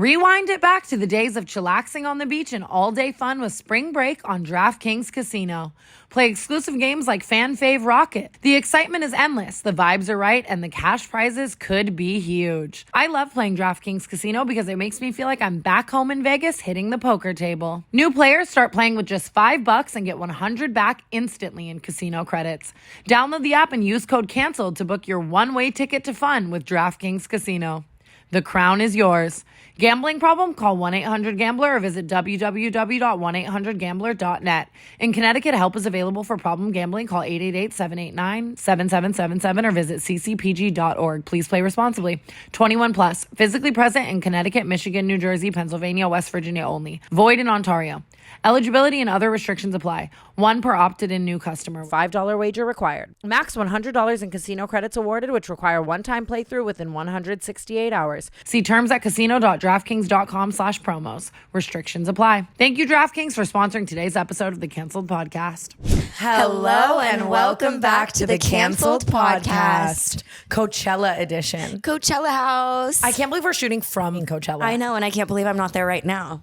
Rewind it back to the days of chillaxing on the beach and all-day fun with spring break on DraftKings Casino. Play exclusive games like Fan Fave Rocket. The excitement is endless, the vibes are right, and the cash prizes could be huge. I love playing DraftKings Casino because it makes me feel like I'm back home in Vegas hitting the poker table. New players start playing with just $5 and get $100 back instantly in casino credits. Download the app and use code CANCELED to book your one-way ticket to fun with DraftKings Casino. The crown is yours. Gambling problem? Call 1-800-GAMBLER or visit www.1800gambler.net. In Connecticut, help is available for problem gambling. Call 888-789-7777 or visit ccpg.org. Please play responsibly. 21 plus. Physically present in Connecticut, Michigan, New Jersey, Pennsylvania, West Virginia only. Void in Ontario. Eligibility and other restrictions apply. One per opted-in new customer. $5 wager required. Max $100 in casino credits awarded, which require one-time playthrough within 168 hours. See terms at casino.draftkings.com/promos. Restrictions apply. Thank you, DraftKings, for sponsoring today's episode of the Canceled Podcast. Hello and welcome back to the Canceled Podcast. Coachella edition. Coachella house. I can't believe we're shooting from Coachella. I know, and I can't believe I'm not there right now.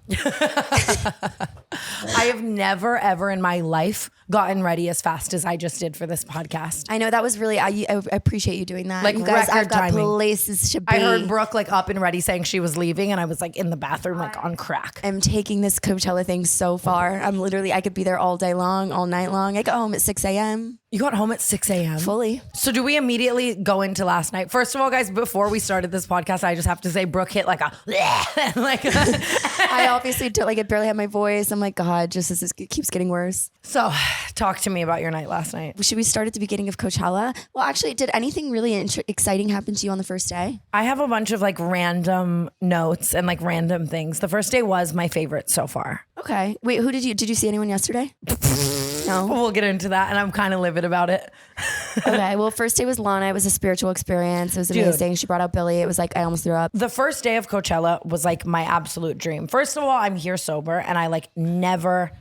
I have never, ever in my life gotten ready as fast as I just did for this podcast. I know, that was really, I appreciate you doing that. Like, you guys, I've got timing. places to be. I heard Brooke like up and ready saying she was leaving, and I was like in the bathroom like on crack. I'm taking this Coachella thing so far. I'm literally, I could be there all day long, all night long. I got home at 6 a.m. You got home at 6 a.m.? Fully. So do we immediately go into last night? First of all, guys, before we started this podcast, I just have to say Brooke hit like a like I obviously don't, like, I barely have my voice. I'm like, God, just as it keeps getting worse. So talk to me about your night last night. Should we start at the beginning of Coachella? Well, actually, did anything really exciting happen to you on the first day? I have a bunch of like random notes and like random things. The first day was my favorite so far. Okay. Wait, who did you see anyone yesterday? No. We'll get into that, and I'm kind of livid about it. Okay. Well, first day was Lana. It was a spiritual experience. It was amazing. She brought out Billy. It was like, I almost threw up. The first day of Coachella was like my absolute dream. First of all, I'm here sober, and I like never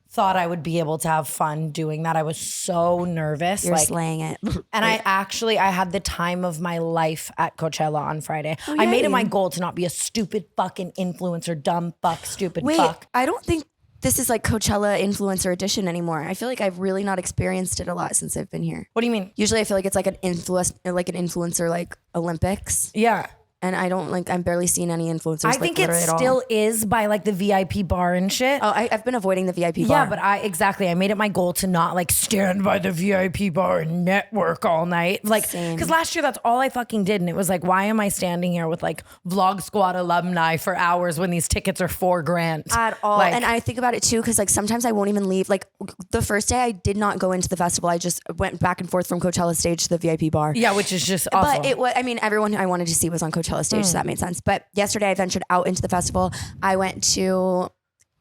thought I would be able to have fun doing that. I was so nervous. You're like, slaying it. And I had the time of my life at Coachella on Friday. Oh, I made it my goal to not be a stupid fucking influencer, dumb fuck, stupid fuck. I don't think this is like Coachella influencer edition anymore. I feel like I've really not experienced it a lot since I've been here. What do you mean? Usually I feel like it's like an influencer like Olympics. Yeah. And I don't like, I'm barely seeing any influencers. I think it still is by like the VIP bar and shit. Oh, I've been avoiding the VIP bar. Yeah, but I made it my goal to not like stand by the VIP bar and network all night. Like, because last year that's all I fucking did. And it was like, why am I standing here with like Vlog Squad alumni for hours when these tickets are $4,000? At all. Like, and I think about it too, because like sometimes I won't even leave. Like the first day I did not go into the festival. I just went back and forth from Coachella stage to the VIP bar. Yeah, which is just awful. But it was, I mean, everyone I wanted to see was on Coachella stage, so that made sense. But yesterday I ventured out into the festival. I went to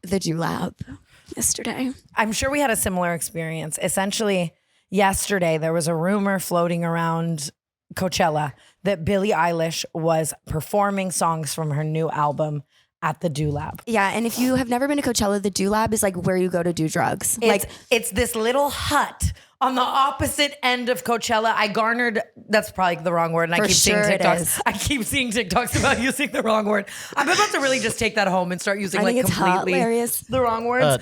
the Do Lab yesterday. I'm sure we had a similar experience. Essentially, yesterday there was a rumor floating around Coachella that Billie Eilish was performing songs from her new album at the Do Lab. Yeah, and if you have never been to Coachella, the Do Lab is like where you go to do drugs. It's this little hut on the opposite end of Coachella. I garnered, that's probably the wrong word, and I keep seeing TikToks. I keep seeing TikToks about using the wrong word. I'm about to really just take that home and start using like completely hilarious. The wrong words.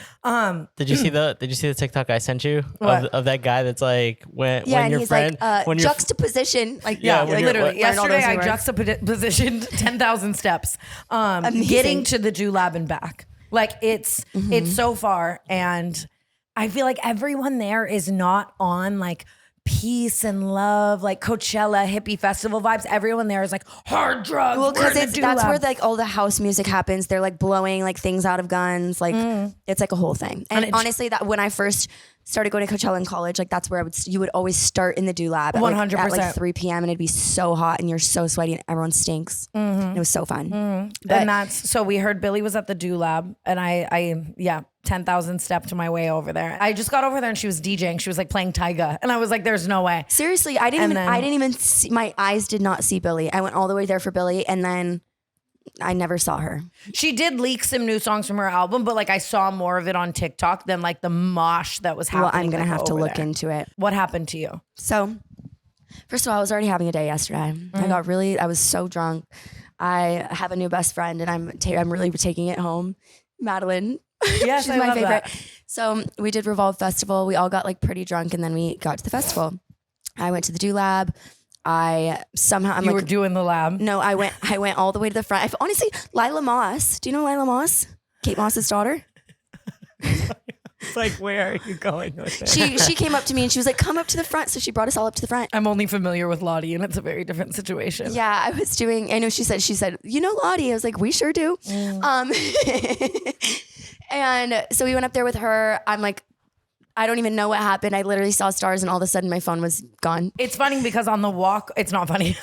Did you see the TikTok I sent you of that guy that's like when your friend like, when juxtaposition, like literally yesterday I juxtapositioned 10,000 steps getting to the Do Lab and back. Like it's so far, and I feel like everyone there is not on like peace and love, like Coachella hippie festival vibes. Everyone there is like hard drugs. Well, because that's where like all the house music happens. They're like blowing like things out of guns. Like it's like a whole thing. And honestly, that when I first started going to Coachella in college, like that's where you would always start in the Do Lab at 100% at like 3 p.m. and it'd be so hot and you're so sweaty and everyone stinks. It was so fun. But, and that's, so we heard Billy was at the Do Lab, and I 10,000 stepped my way over there. I just got over there and she was DJing. She was like playing Tyga, and I was like, there's no way. Seriously, I didn't even see, my eyes did not see Billy. I went all the way there for Billy, and then I never saw her. She did leak some new songs from her album, but like I saw more of it on TikTok than like the mosh that was happening. Well, I'm going to have to look into it. What happened to you? So, first of all, I was already having a day yesterday. I was so drunk. I have a new best friend and I'm really taking it home. Madeline. Yes, she's I my love favorite. that. So we did Revolve Festival. We all got like pretty drunk and then we got to the festival. I went to the Do Lab. You were doing the lab. No, I went all the way to the front. Honestly, Lila Moss. Do you know Lila Moss? Kate Moss's daughter. It's like, where are you going with it? She came up to me and she was like, come up to the front. So she brought us all up to the front. I'm only familiar with Lottie and it's a very different situation. Yeah, I know she said, you know Lottie? I was like, we sure do. And so we went up there with her. I'm like, I don't even know what happened. I literally saw stars and all of a sudden my phone was gone. It's funny because on the walk, it's not funny.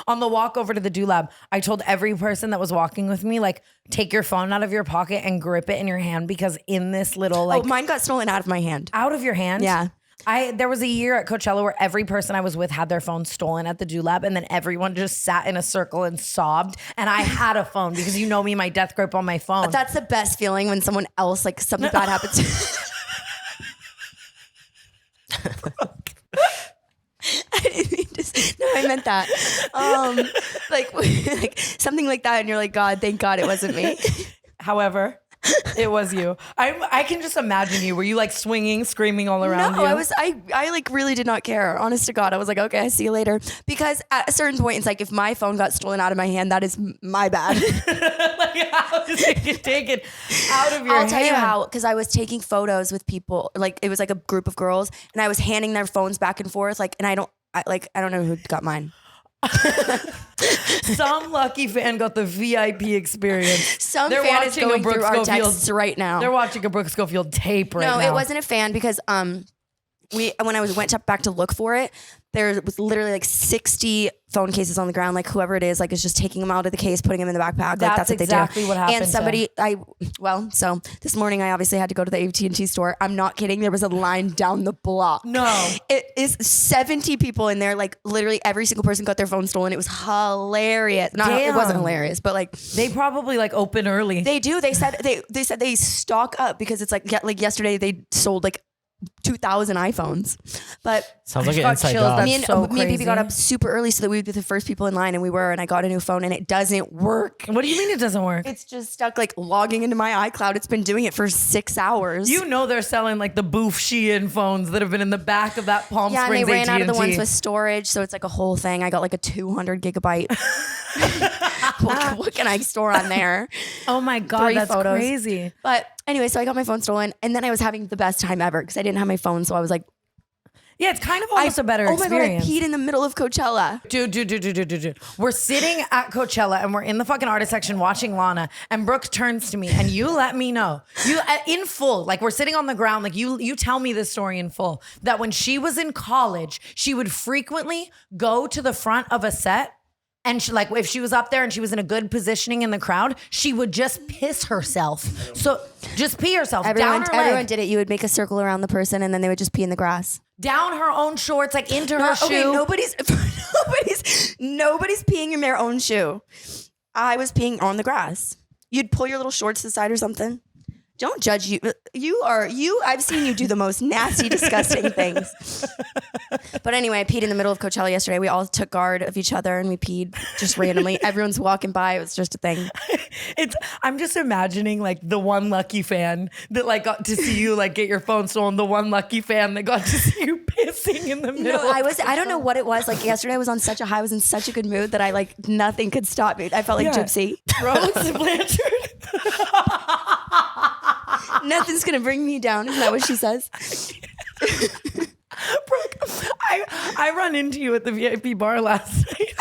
On the walk over to the Do Lab, I told every person that was walking with me, like, take your phone out of your pocket and grip it in your hand because in this little mine got stolen out of my hand. Out of your hand? Yeah. There was a year at Coachella where every person I was with had their phone stolen at the Do Lab, and then everyone just sat in a circle and sobbed. And I had a phone because you know me, my death grip on my phone. That's the best feeling when someone else, like something bad happens. I didn't mean to. No, I meant that. Like something like that, and you're like, God, thank God it wasn't me. However, it was you. I can just imagine you. Were you like swinging, screaming all around you? No, I like really did not care. Honest to God, I was like, okay, I see you later. Because at a certain point, it's like if my phone got stolen out of my hand, that is my bad. Like, how does it get taken out of your hand? I'll tell you how. Because I was taking photos with people. Like it was like a group of girls, and I was handing their phones back and forth. Like, and I don't know who got mine. Some lucky fan got the VIP experience. They're fan is going through our texts right now. They're watching a Brooke Schofield tape right now. No, it wasn't a fan because when I went back to look for it, there was literally like 60 phone cases on the ground. Like whoever it is, like is just taking them out of the case, putting them in the backpack. Like that's what they do. Exactly what happened. And so this morning I obviously had to go to the AT&T store. I'm not kidding. There was a line down the block. No, it is 70 people in there. Like literally every single person got their phone stolen. It was hilarious. It wasn't hilarious, but like they probably like open early. They do. They said they stock up because it's like yesterday they sold like 2,000 iPhones, but sounds like an inside job. Me and BB got up super early so that we would be the first people in line, and we were. And I got a new phone, and it doesn't work. What do you mean it doesn't work? It's just stuck like logging into my iCloud. It's been doing it for 6 hours. You know they're selling like the boof Shein phones that have been in the back of that Palm Springs and they ran AT&T. out of the ones with storage, so it's like a whole thing. I got like a 200 gigabyte. What can I store on there? Oh my God, 3 that's photos. crazy. But anyway, so I got my phone stolen, and then I was having the best time ever because I didn't have my phone, so I was like, yeah, it's kind of almost a better experience. Oh my God, I peed in the middle of Coachella. Dude. We're sitting at Coachella and we're in the fucking artist section watching Lana, and Brooke turns to me and you let me know, you in full, like we're sitting on the ground, like you tell me this story in full, that when she was in college, she would frequently go to the front of a set. And she, like, if she was up there and she was in a good positioning in the crowd, she would just piss herself. So just pee herself down her leg. Everyone did it. You would make a circle around the person and then they would just pee in the grass. Down her own shorts, like into her shoe. Nobody's peeing in their own shoe. I was peeing on the grass. You'd pull your little shorts to the side or something. Don't judge you. I've seen you do the most nasty, disgusting things. But anyway, I peed in the middle of Coachella yesterday. We all took guard of each other and we peed just randomly. Everyone's walking by. It was just a thing. I'm just imagining like the one lucky fan that like got to see you like get your phone stolen. The one lucky fan that got to see you pissing in the middle. No, I don't know what it was. Like yesterday I was on such a high. I was in such a good mood that I like nothing could stop me. I felt like Gypsy. Rose Blanchard. Nothing's gonna bring me down. Isn't that what she says? Brooke, I run into you at the VIP bar last night.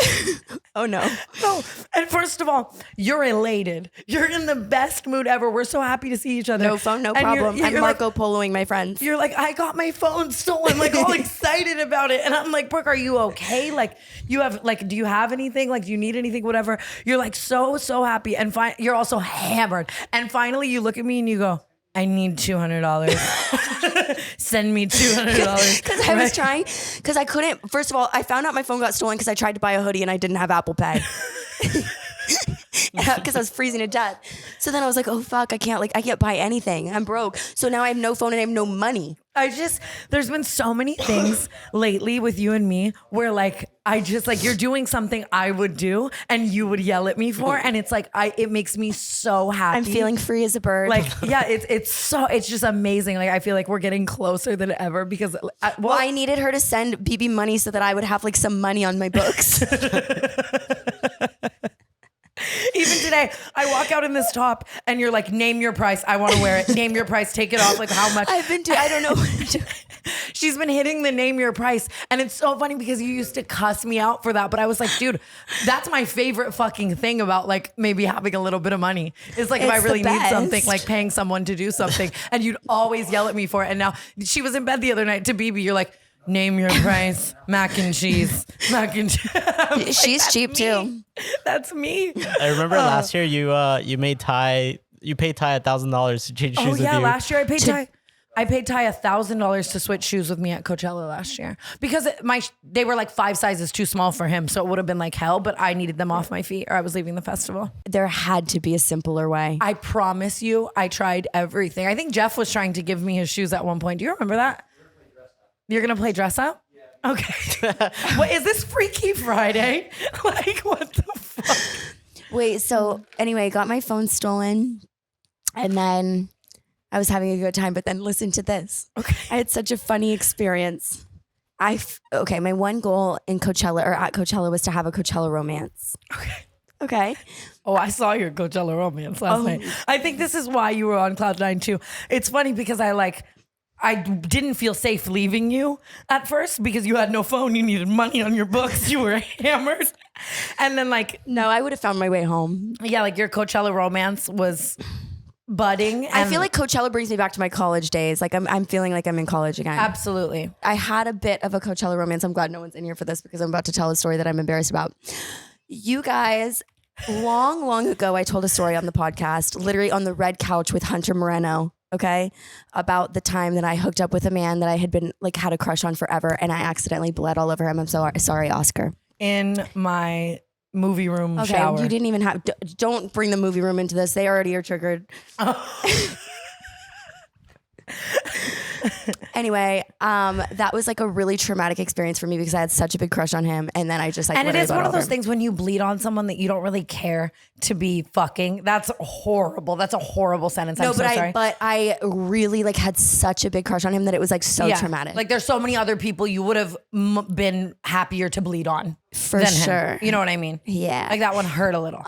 Oh no. No. And first of all, you're elated. You're in the best mood ever. We're so happy to see each other. No phone, no problem. I'm Marco Poloing my friends. You're like, I got my phone stolen, like all excited about it. And I'm like, Brooke, are you okay? Like, you have like, do you have anything? Like, do you need anything? Whatever. You're like so happy. And you're also hammered. And finally you look at me and you go, I need $200. Send me $200. Because I was trying, because I couldn't. First of all, I found out my phone got stolen because I tried to buy a hoodie and I didn't have Apple Pay. Because I was freezing to death. So then I was like, oh fuck, I can't buy anything. I'm broke. So now I have no phone and I have no money. There's been so many things lately with you and me where like, you're doing something I would do and you would yell at me for. And it's like, it makes me so happy. I'm feeling free as a bird. Like, yeah, it's just amazing. Like, I feel like we're getting closer than ever because I needed her to send BB money so that I would have like some money on my books. Even today, I walk out in this top and you're like, name your price. I want to wear it. Name your price. Take it off. Like how much? I don't know what to do. She's been hitting the name your price. And it's so funny because you used to cuss me out for that. But I was like, dude, that's my favorite fucking thing about like maybe having a little bit of money. It's like if I really need something, like paying someone to do something. And you'd always yell at me for it. And now she was in bed the other night to BB. You're like, name your price, mac and cheese. She's cheap too. That's me. I remember last year you paid Ty $1,000 to change shoes with you. Oh yeah, last year I paid Ty $1,000 to switch shoes with me at Coachella last year because they were like 5 sizes too small for him, so it would have been like hell. But I needed them off my feet, or I was leaving the festival. There had to be a simpler way. I promise you, I tried everything. I think Jeff was trying to give me his shoes at one point. Do you remember that? You're gonna play dress up? Yeah. Okay. What is this Freaky Friday? Like what the fuck? Wait, so anyway, got my phone stolen and then I was having a good time, but then listen to this. Okay. I had such a funny experience. My one goal in Coachella or at Coachella was to have a Coachella romance. Okay. Oh, I saw your Coachella romance last night. I think this is why you were on Cloud 9 too. It's funny because I didn't feel safe leaving you at first because you had no phone. You needed money on your books. You were hammered. And then no, I would have found my way home. Yeah, like your Coachella romance was budding. I feel like Coachella brings me back to my college days. Like I'm feeling like I'm in college again. Absolutely. I had a bit of a Coachella romance. I'm glad no one's in here for this because I'm about to tell a story that I'm embarrassed about. You guys, long ago, I told a story on the podcast, literally on the red couch with Hunter Moreno. Okay, about the time that I hooked up with a man that I had been had a crush on forever, and I accidentally bled all over him. I'm so sorry, Oscar. In my movie room shower. You didn't even have. Don't bring the movie room into this. They already are triggered. Anyway, that was like a really traumatic experience for me because I had such a big crush on him, and then I just and it is one of those things when you bleed on someone that you don't really care to be fucking. That's horrible. That's a horrible sentence. I'm so sorry. But I really had such a big crush on him that it was so traumatic. Like there's so many other people you would have been happier to bleed on for sure. You know what I mean? Yeah. Like that one hurt a little.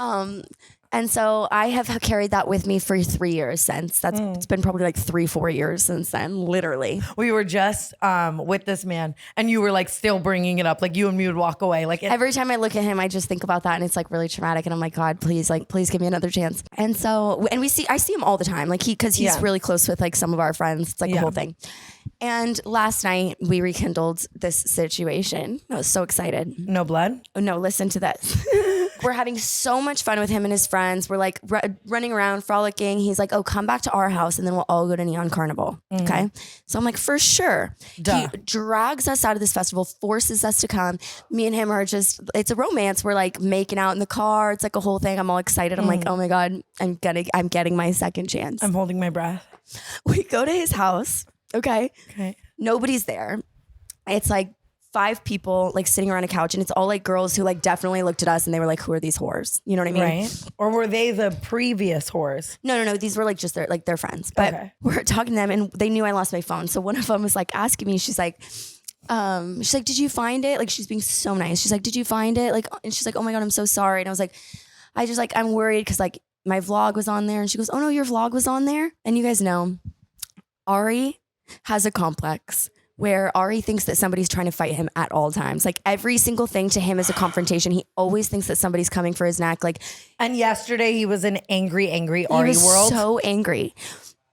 And so I have carried that with me for 3 years since. It's been probably 3-4 years since then, literally. We were just with this man and you were still bringing it up. Like you and me would walk away. Every time I look at him, I just think about that and it's really traumatic. And I'm like, God, please give me another chance. And so, I see him all the time. Because he's really close with some of our friends. It's a whole thing. And last night we rekindled this situation. I was so excited. No blood? Oh, no, listen to this. We're having so much fun with him and his friends. We're running around, frolicking. He's like, oh, come back to our house and then we'll all go to Neon Carnival. Okay. So I'm like, for sure. Duh. He drags us out of this festival, forces us to come. Me and him are it's a romance. We're making out in the car. It's a whole thing. I'm all excited. I'm like, oh my God, I'm getting my second chance. I'm holding my breath. We go to his house. Okay. Nobody's there. It's 5 people sitting around a couch and it's all girls who definitely looked at us and they were who are these whores? You know what I mean? Right. Or were they the previous whores? No. These were just their friends. But we're talking to them and they knew I lost my phone. So one of them was asking me, she's like, did you find it? She's being so nice. She's like, did you find it? And she's like, oh my God, I'm so sorry. And I was like, I'm worried because my vlog was on there. And she goes, oh no, your vlog was on there. And you guys know, Ari has a complex where Ari thinks that somebody's trying to fight him at all times. Every single thing to him is a confrontation. He always thinks that somebody's coming for his neck. And yesterday he was in angry Ari world. He was so angry.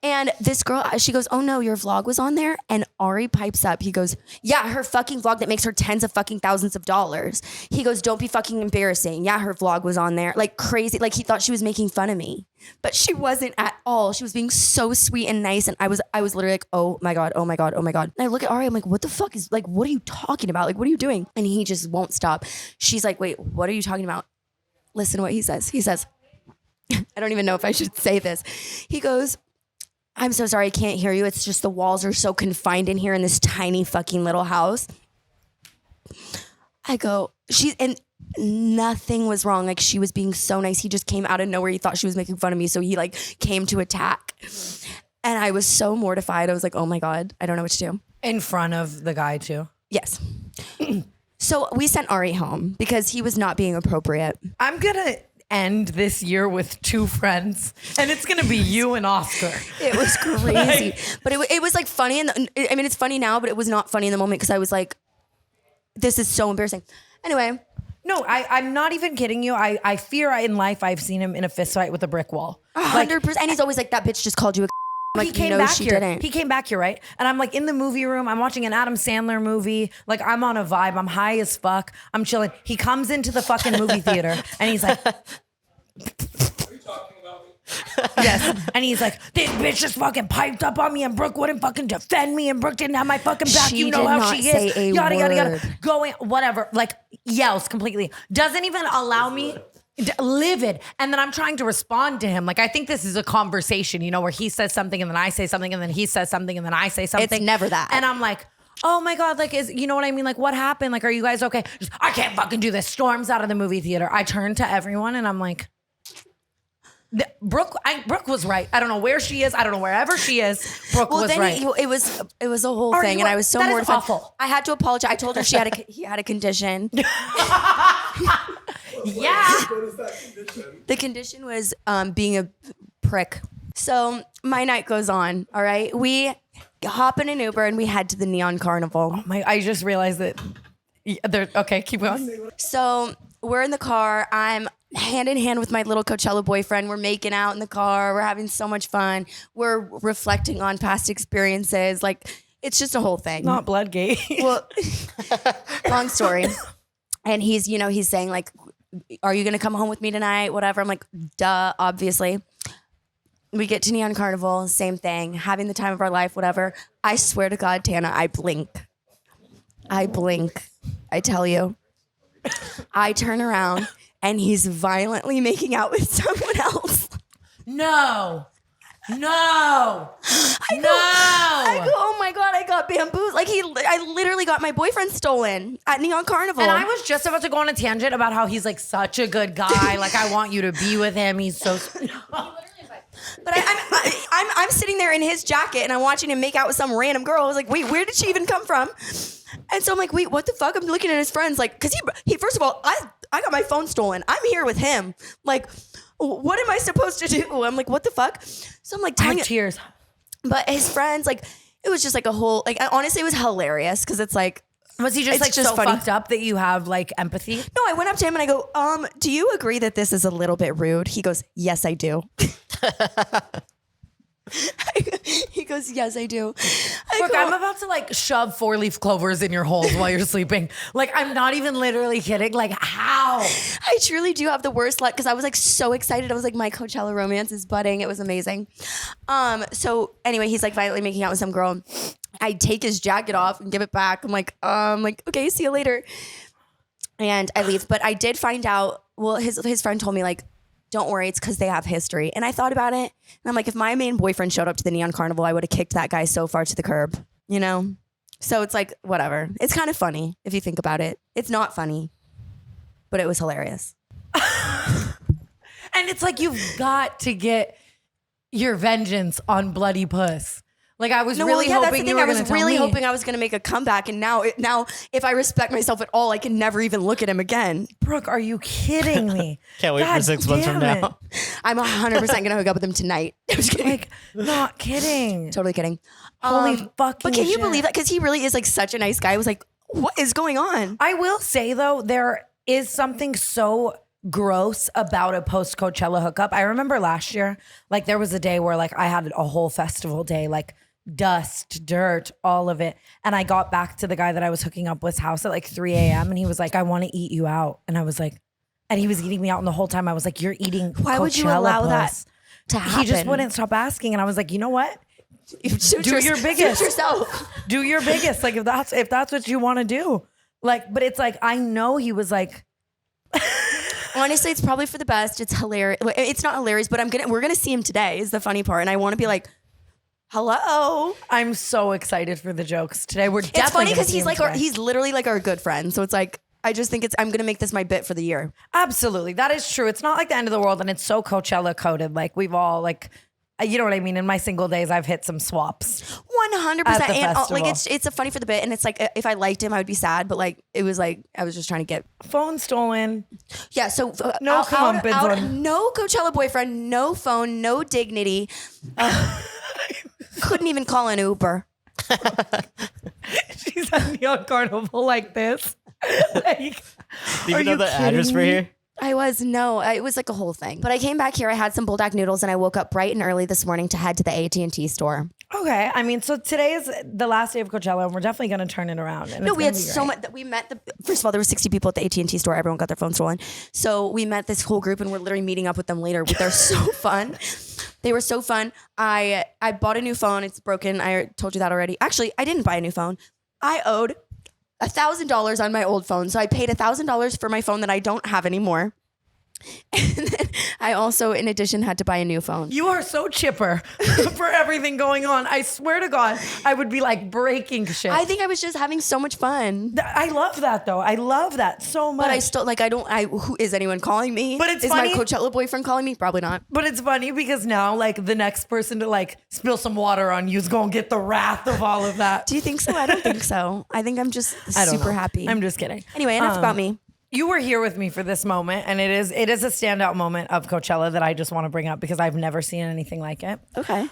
And this girl, she goes, oh no, your vlog was on there? And Ari pipes up. He goes, yeah, her fucking vlog that makes her tens of fucking thousands of dollars. He goes, don't be fucking embarrassing. Yeah, her vlog was on there. Crazy. He thought she was making fun of me. But she wasn't at all. She was being so sweet and nice. And I was literally oh my God, oh my God, oh my God. And I look at Ari, I'm like, what the fuck is, what are you talking about? What are you doing? And he just won't stop. She's like, wait, what are you talking about? Listen to what he says. He says, I don't even know if I should say this. He goes, I'm so sorry, I can't hear you. It's just the walls are so confined in here in this tiny fucking little house. I go, and nothing was wrong. Like, she was being so nice. He just came out of nowhere. He thought she was making fun of me. So he like came to attack. And I was so mortified. I was like, oh my God, I don't know what to do. In front of the guy too. Yes. So we sent Ari home because he was not being appropriate. I'm going to end this year with 2 friends and it's going to be you and Oscar. It was crazy. But it was like funny. I mean, it's funny now, but it was not funny in the moment because I was like, this is so embarrassing. Anyway. No, I'm not even kidding you. I fear in life I've seen him in a fist fight with a brick wall. 100%. And he's always like, that bitch just called you a like, he came back here. He came back here, right? And I'm like in the movie room. I'm watching an Adam Sandler movie. Like, I'm on a vibe. I'm high as fuck. I'm chilling. He comes into the fucking movie theater and he's like, are you talking about me? Yes. And he's like, this bitch just fucking piped up on me and Brooke wouldn't fucking defend me and Brooke didn't have my fucking back. You know how she is. Yada, yada, yada. Going, whatever. Like, yells completely. Doesn't even allow me. Livid. And then I'm trying to respond to him. Like, I think this is a conversation, you know, where he says something and then I say something and then he says something and then I say something. It's never that. And I'm like, oh my God, like, you know what I mean? Like, what happened? Like, are you guys okay? Just, I can't fucking do this. Storms out of the movie theater. I turn to everyone and I'm like, Brooke was right. I don't know where she is. I don't know wherever she is. Brooke was right. It was a whole thing, and I was so mortified. That is awful. I had to apologize. I told her he had a condition. Yeah. What is that condition? The condition was being a prick. So my night goes on. All right, we hop in an Uber and we head to the Neon Carnival. I just realized that. Okay, keep going. So we're in the car. I'm hand in hand with my little Coachella boyfriend. We're making out in the car. We're having so much fun. We're reflecting on past experiences. Like, it's just a whole thing. Not Bloodgate. Well, long story. And he's saying like, are you going to come home with me tonight? Whatever. I'm like, duh, obviously. We get to Neon Carnival, same thing, having the time of our life, whatever. I swear to God, Tana, I blink. I tell you. I turn around and he's violently making out with someone else. No. I go, oh my God, I got bamboozled. Like, I literally got my boyfriend stolen at Neon Carnival. And I was just about to go on a tangent about how he's like such a good guy. Like, I want you to be with him. He's so. But I'm sitting there in his jacket and I'm watching him make out with some random girl. I was like, wait, where did she even come from? And so I'm like, wait, what the fuck? I'm looking at his friends, like, because he first of all, I got my phone stolen. I'm here with him. Like, what am I supposed to do? I'm like, what the fuck? So I'm like, I have tears. But his friends, like, it was just like a whole, like, honestly, it was hilarious because it's like, was he just like just so funny. Fucked up that you have like empathy? No, I went up to him and I go, do you agree that this is a little bit rude? He goes, yes, I do. He goes, yes, I do. Look, I'm about to like shove 4-leaf clovers in your holes while you're sleeping. Like, I'm not even literally kidding. Like, how? I truly do have the worst luck because I was like so excited. I was like, my Coachella romance is budding. It was amazing. So anyway, he's like violently making out with some girl. I take his jacket off and give it back. I'm like, okay, see you later. And I leave. But I did find out, well, his friend told me like, don't worry, it's because they have history. And I thought about it. And I'm like, if my main boyfriend showed up to the Neon Carnival, I would have kicked that guy so far to the curb, you know? So it's like, whatever. It's kind of funny if you think about it. It's not funny, but it was hilarious. And it's like, you've got to get your vengeance on Bloody Puss. Like, I was really hoping you were going to tell me. I was really hoping I was going to make a comeback. And now if I respect myself at all, I can never even look at him again. Brooke, are you kidding me? Can't wait for 6 months from now. I'm 100% going to hook up with him tonight. I'm just kidding. Like, not kidding. Totally kidding. Holy fucking But can you shit. believe that? Because he really is like such a nice guy. I was like, what is going on? I will say, though, there is something so gross about a post-Coachella hookup. I remember last year, like, there was a day where like I had a whole festival day, like dust, dirt, all of it. And I got back to the guy that I was hooking up with's house at like 3 a.m. and he was like, I want to eat you out. And I was like, and he was eating me out. And the whole time I was like, you're eating Why Coachella would you allow that to happen? He just wouldn't stop asking. And I was like, you know what? Do your biggest. Shoot yourself. Do your biggest. Like, if that's what you want to do. Like, but it's like, I know he was like, honestly, it's probably for the best. It's hilarious. It's not hilarious, but we're gonna see him today is the funny part. And I want to be like, Hello. I'm so excited for the jokes today. We're definitely It's funny gonna because see he's him like today. he's literally like our good friend. So it's like I just think I'm gonna make this my bit for the year. Absolutely. That is true. It's not like the end of the world, and it's so Coachella coded. Like we've all like, you know what I mean? In my single days, I've hit some swaps. 100%. At the And festival. like it's a funny for the bit, and it's like if I liked him, I would be sad. But like it was like I was just trying to get Phone stolen. yeah. So No comeuppance on- no Coachella boyfriend, no phone, no dignity. Couldn't even call an Uber. She's had me on Carnival like this. Like, Do you are even know you the address kidding for me? here? It was like a whole thing. But I came back here. I had some bulldog noodles, and I woke up bright and early this morning to head to the AT&T store. Okay. I mean, so today is the last day of Coachella, and we're definitely going to turn it around. And No, it's we gonna had be so great. much. We met first of all, there were 60 people at the AT&T store. Everyone got their phones stolen. So we met this whole group, and we're literally meeting up with them later. But they're so fun. They were so fun. I bought a new phone. It's broken. I told you that already. Actually, I didn't buy a new phone. I owed $1,000 on my old phone. So I paid $1,000 for my phone that I don't have anymore. And then I also, in addition, had to buy a new phone. You are so chipper for everything going on. I swear to God, I would be like breaking shit. I think I was just having so much fun. I love that though. I love that so much. But I still, like, who is anyone calling me? But it's is funny- my Coachella boyfriend calling me? Probably not. But it's funny because now, like, the next person to like spill some water on you is going to get the wrath of all of that. Do you think so? I don't think so. I think I'm just I don't super know. happy. I'm just kidding. Anyway, enough about me. You were here with me for this moment, and it is a standout moment of Coachella that I just want to bring up because I've never seen anything like it. Okay.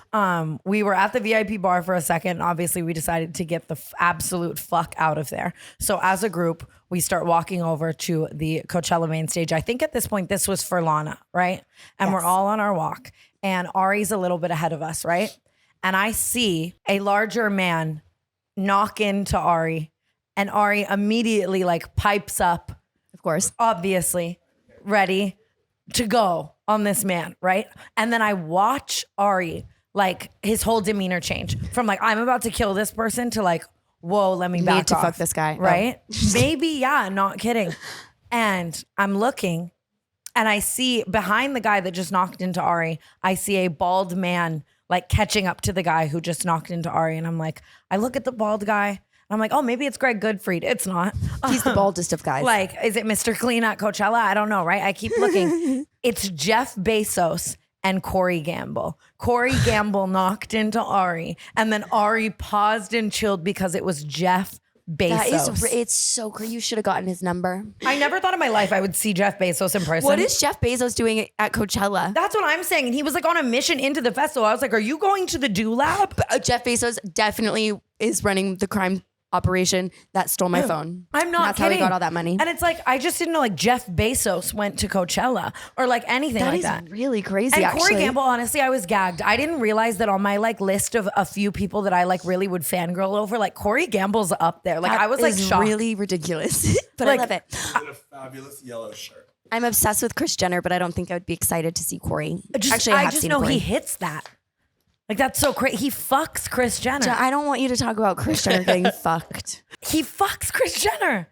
We were at the VIP bar for a second. Obviously, we decided to get the absolute fuck out of there. So as a group, we start walking over to the Coachella main stage. I think at this point, this was for Lana, right? And we're all on our walk, and Ari's a little bit ahead of us, right? And I see a larger man knock into Ari, and Ari immediately like pipes up, Of course. obviously ready to go on this man, right? And then I watch Ari, like his whole demeanor change from like, I'm about to kill this person to like, whoa, let me back to off. fuck this guy. Oh. Right? Maybe, yeah, not kidding. And I'm looking and I see behind the guy that just knocked into Ari, I see a bald man like catching up to the guy who just knocked into Ari. And I'm like, I look at the bald guy. I'm like, oh, maybe it's Greg Goodfried. It's not. He's the baldest of guys. Like, is it Mr. Clean at Coachella? I don't know, right? I keep looking. It's Jeff Bezos and Corey Gamble. Corey Gamble knocked into Ari, and then Ari paused and chilled because it was Jeff Bezos. that is, it's so great. You should have gotten his number. I never thought in my life I would see Jeff Bezos in person. What is Jeff Bezos doing at Coachella? That's what I'm saying. And he was like on a mission into the festival. I was like, are you going to the Do Lab? Jeff Bezos definitely is running the crime operation that stole my phone. I'm not That's kidding. how he got all that money. And it's like, I just didn't know like Jeff Bezos went to Coachella or like anything That like is that. really crazy, And actually. Corey Gamble, honestly, I was gagged. I didn't realize that on my like list of a few people that I like really would fangirl over, like Corey Gamble's up there. Like That I was like is shocked. really ridiculous, but Like, I love it. In a fabulous yellow shirt. I'm obsessed with Kris Jenner, but I don't think I would be excited to see Corey. Actually, I have just seen know Corey. he hits that. Like that's so crazy. He fucks Kris Jenner. I don't want you to talk about Kris Jenner getting fucked. He fucks Kris Jenner.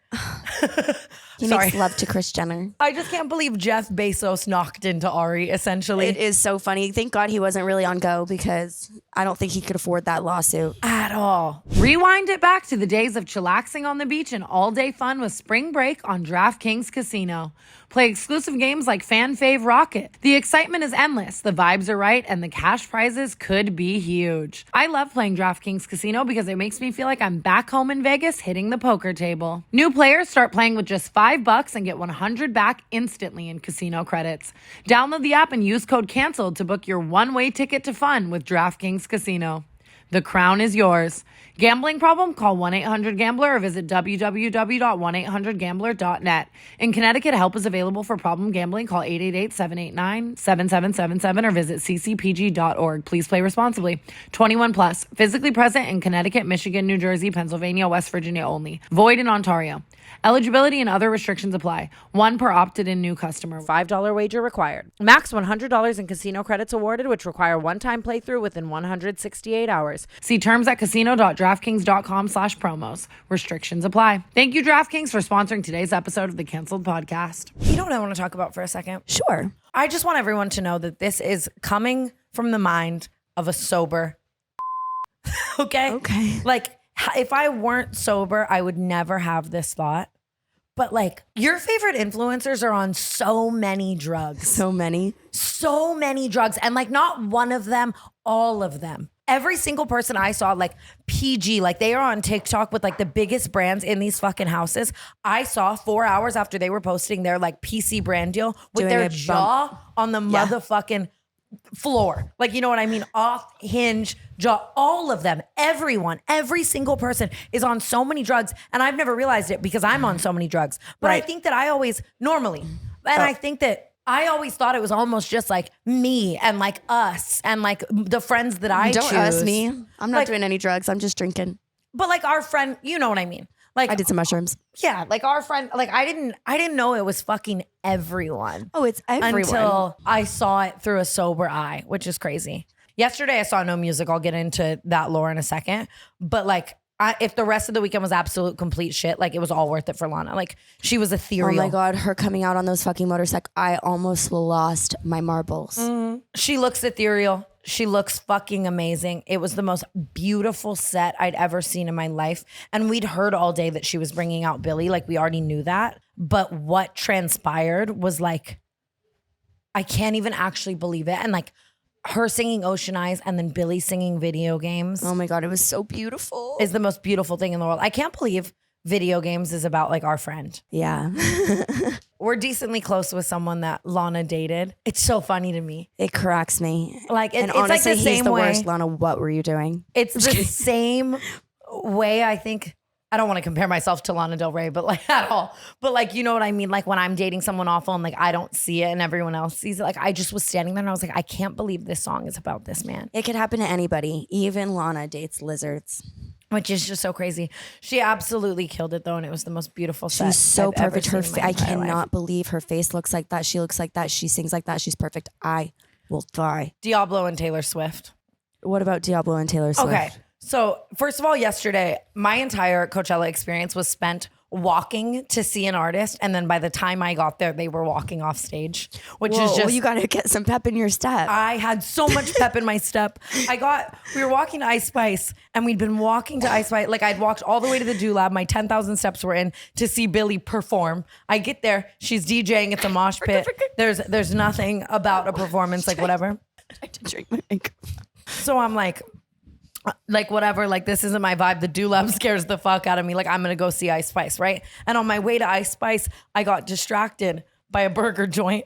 He Sorry. makes love to Kris Jenner. I just can't believe Jeff Bezos knocked into Ari, essentially. It is so funny. Thank God he wasn't really on Go because I don't think he could afford that lawsuit. At all. Rewind it back to the days of chillaxing on the beach and all-day fun with spring break on DraftKings Casino. Play exclusive games like Fan Fave Rocket. The excitement is endless, the vibes are right, and the cash prizes could be huge. I love playing DraftKings Casino because it makes me feel like I'm back home in Vegas hitting the poker table. New players start playing with just $5 and get $100 back instantly in casino credits. Download the app and use code CANCELED to book your one-way ticket to fun with DraftKings Casino. The crown is yours. Gambling problem? Call 1-800-GAMBLER or visit www.1800gambler.net. In Connecticut, help is available for problem gambling. Call 888-789-7777 or visit ccpg.org. Please play responsibly. 21 plus. Physically present in Connecticut, Michigan, New Jersey, Pennsylvania, West Virginia only. Void in Ontario. Eligibility and other restrictions apply. One per opted-in new customer. $5 wager required. Max $100 in casino credits awarded, which require one-time playthrough within 168 hours. See terms at casino.draftkings.com/promos. Restrictions apply. Thank you, DraftKings, for sponsoring today's episode of the Canceled Podcast. You know what I want to talk about for a second? Sure. I just want everyone to know that this is coming from the mind of a sober. Okay. Okay. Like if I weren't sober, I would never have this thought. But like your favorite influencers are on so many drugs. So many drugs. And like not one of them, all of them. Every single person I saw, like PG, like they are on TikTok with like the biggest brands in these fucking houses. I saw 4 hours after they were posting their like PC brand deal with Doing their a jaw on the motherfucking floor. Like, you know what I mean? Off hinge jaw. All of them, everyone, every single person is on so many drugs. And I've never realized it because I'm on so many drugs. But I think that I always I think that I always thought it was almost just like me and like us and like the friends that I Don't choose. us me. I'm not Like- doing any drugs. I'm just drinking. But like our friend, you know what I mean? Like I did some mushrooms. yeah, like our friend, like I didn't know it was fucking everyone. Oh, it's everyone. Until I saw it through a sober eye, which is crazy. Yesterday I saw no music. I'll get into that lore in a second. But like if the rest of the weekend was absolute complete shit, like it was all worth it for Lana. Like she was ethereal. Oh my God, her coming out on those fucking motorcycles. I almost lost my marbles. She looks ethereal. She looks fucking amazing. It was the most beautiful set I'd ever seen in my life. And we'd heard all day that she was bringing out Billy. Like we already knew that. But what transpired was like, I can't even actually believe it. And like her singing Ocean Eyes and then Billy singing Video Games Oh my God, it was so beautiful. is the most beautiful thing in the world. I can't believe Video Games is about like our friend. Yeah. We're decently close with someone that Lana dated. It's so funny to me. It cracks me. Like And it's honestly, like the he's same the way. worst. Lana, what were you doing? It's the same way I think. I don't want to compare myself to Lana Del Rey, but like at all. But like, you know what I mean? Like when I'm dating someone awful and like I don't see it and everyone else sees it. Like I just was standing there and I was like, I can't believe this song is about this man. It could happen to anybody. Even Lana dates lizards. Which is just so crazy. She absolutely killed it though, and it was the most beautiful set. She's so I've ever perfect. Her seen in my I entire life. cannot believe her face looks like that. She looks like that. She sings like that. She's perfect. I will die. Diablo and Taylor Swift. What about Diablo and Taylor Swift? Okay. So first of all, yesterday, my entire Coachella experience was spent walking to see an artist. And then by the time I got there, they were walking off stage, which Whoa, is just, you got to get some pep in your step. I had so much pep in my step. We were walking to Ice Spice and we'd been walking to Ice Spice. Like I'd walked all the way to the Do Lab. My 10,000 steps were in to see Billy perform. I get there. She's DJing. It's a mosh pit. There's nothing about a performance, like whatever. I had to drink my makeup. So I'm like whatever, like this isn't my vibe. The Do Lab scares the fuck out of me. Like I'm gonna go see Ice Spice, right? And on my way to Ice Spice, I got distracted by a burger joint.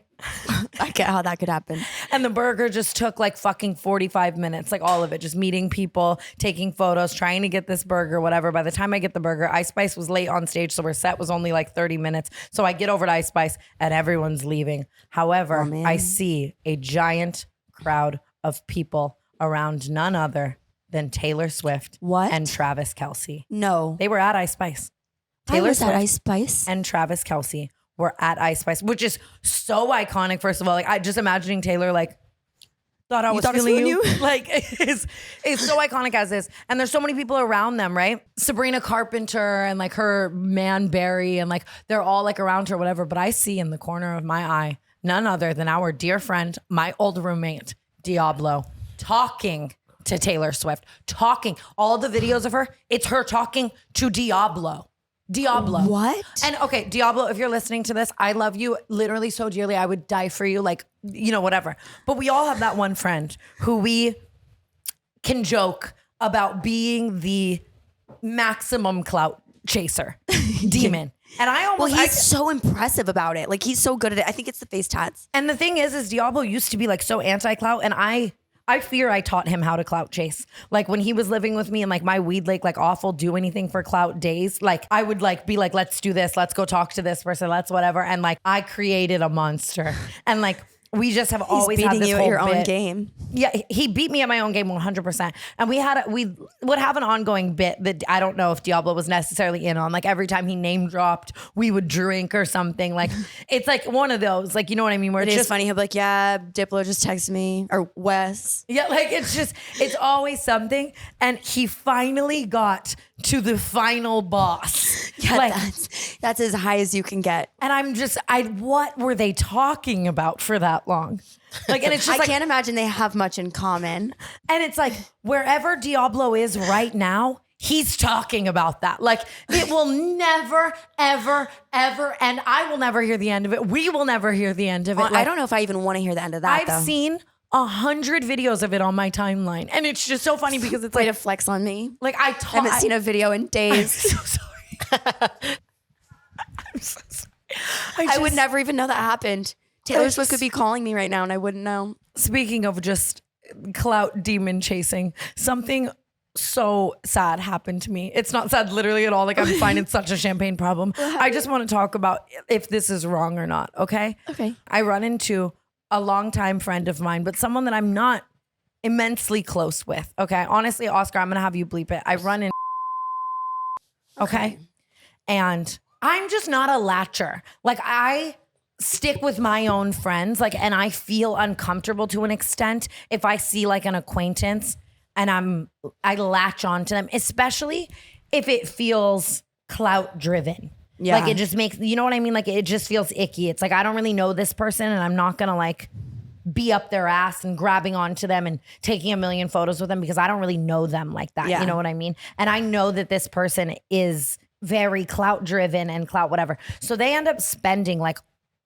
I get how that could happen. And the burger just took like fucking 45 minutes, like all of it, just meeting people, taking photos, trying to get this burger, whatever. By the time I get the burger, Ice Spice was late on stage, so her set was only like 30 minutes. So I get over to Ice Spice and everyone's leaving. However, I see a giant crowd of people around none other than Taylor Swift and Travis Kelce. No. They were at Ice Spice. Taylor was at Ice Spice. And Travis Kelce were at Ice Spice, which is so iconic. First of all, like I just imagining Taylor like thought I was feeling you. Like it's so iconic as is. And there's so many people around them, right? Sabrina Carpenter and like her man Barry and like they're all like around her, whatever. But I see in the corner of my eye none other than our dear friend, my old roommate, Diablo, talking to Taylor Swift, talking. All the videos of her, it's her talking to Diablo. What? And okay, Diablo, if you're listening to this, I love you literally so dearly. I would die for you, like, you know, whatever. But we all have that one friend who we can joke about being the maximum clout chaser demon. And I almost... Well, he's so impressive about it. Like, he's so good at it. I think it's the face tats. And the thing is Diablo used to be like so anti-clout, and I fear I taught him how to clout chase. Like when he was living with me and like my weed like awful do anything for clout days, like I would like be like, let's do this, let's go talk to this person, let's whatever. And like I created a monster. And like we just have always had this you whole at your own bit. game. Yeah, he beat me at my own game 100%. And we would have an ongoing bit that I don't know if Diablo was necessarily in on. Like every time he name dropped, we would drink or something. Like it's like one of those, like, you know what I mean? Where It it's is just funny. He'll be like, yeah, Diplo just texted me. Or Wes. yeah, like it's always something. And he finally got to the final boss. Yeah, like, that's as high as you can get. and I'm just, what were they talking about for that long? Like, and it's just I can't imagine they have much in common. And it's like, wherever Diablo is right now, he's talking about that. Like, it will never, ever, ever, and I will never hear the end of it. We will never hear the end of it. I don't know if I even want to hear the end of that, I've seen 100 videos of it on my timeline. And it's just so funny because it's Way like, to flex on me. like I haven't seen a video in days. I'm so sorry. I'm so sorry. I would never even know that happened. Taylor Swift could be calling me right now and I wouldn't know. Speaking of just clout demon chasing, something so sad happened to me. It's not sad literally at all. Like, I'm finding such a champagne problem. I just want to talk about if this is wrong or not. Okay. Okay. I run into a longtime friend of mine, but someone that I'm not immensely close with. Okay. Honestly, Oscar, I'm going to have you bleep it. I run in. Okay. And I'm just not a latcher. Like, I stick with my own friends, like, and I feel uncomfortable to an extent if I see like an acquaintance and I latch on to them, especially if it feels clout driven. Yeah. Like, it just makes, you know what I mean? Like, it just feels icky. It's like, I don't really know this person and I'm not gonna like be up their ass and grabbing onto them and taking a million photos with them because I don't really know them like that. Yeah. You know what I mean? And I know that this person is very clout driven and clout whatever. So they end up spending like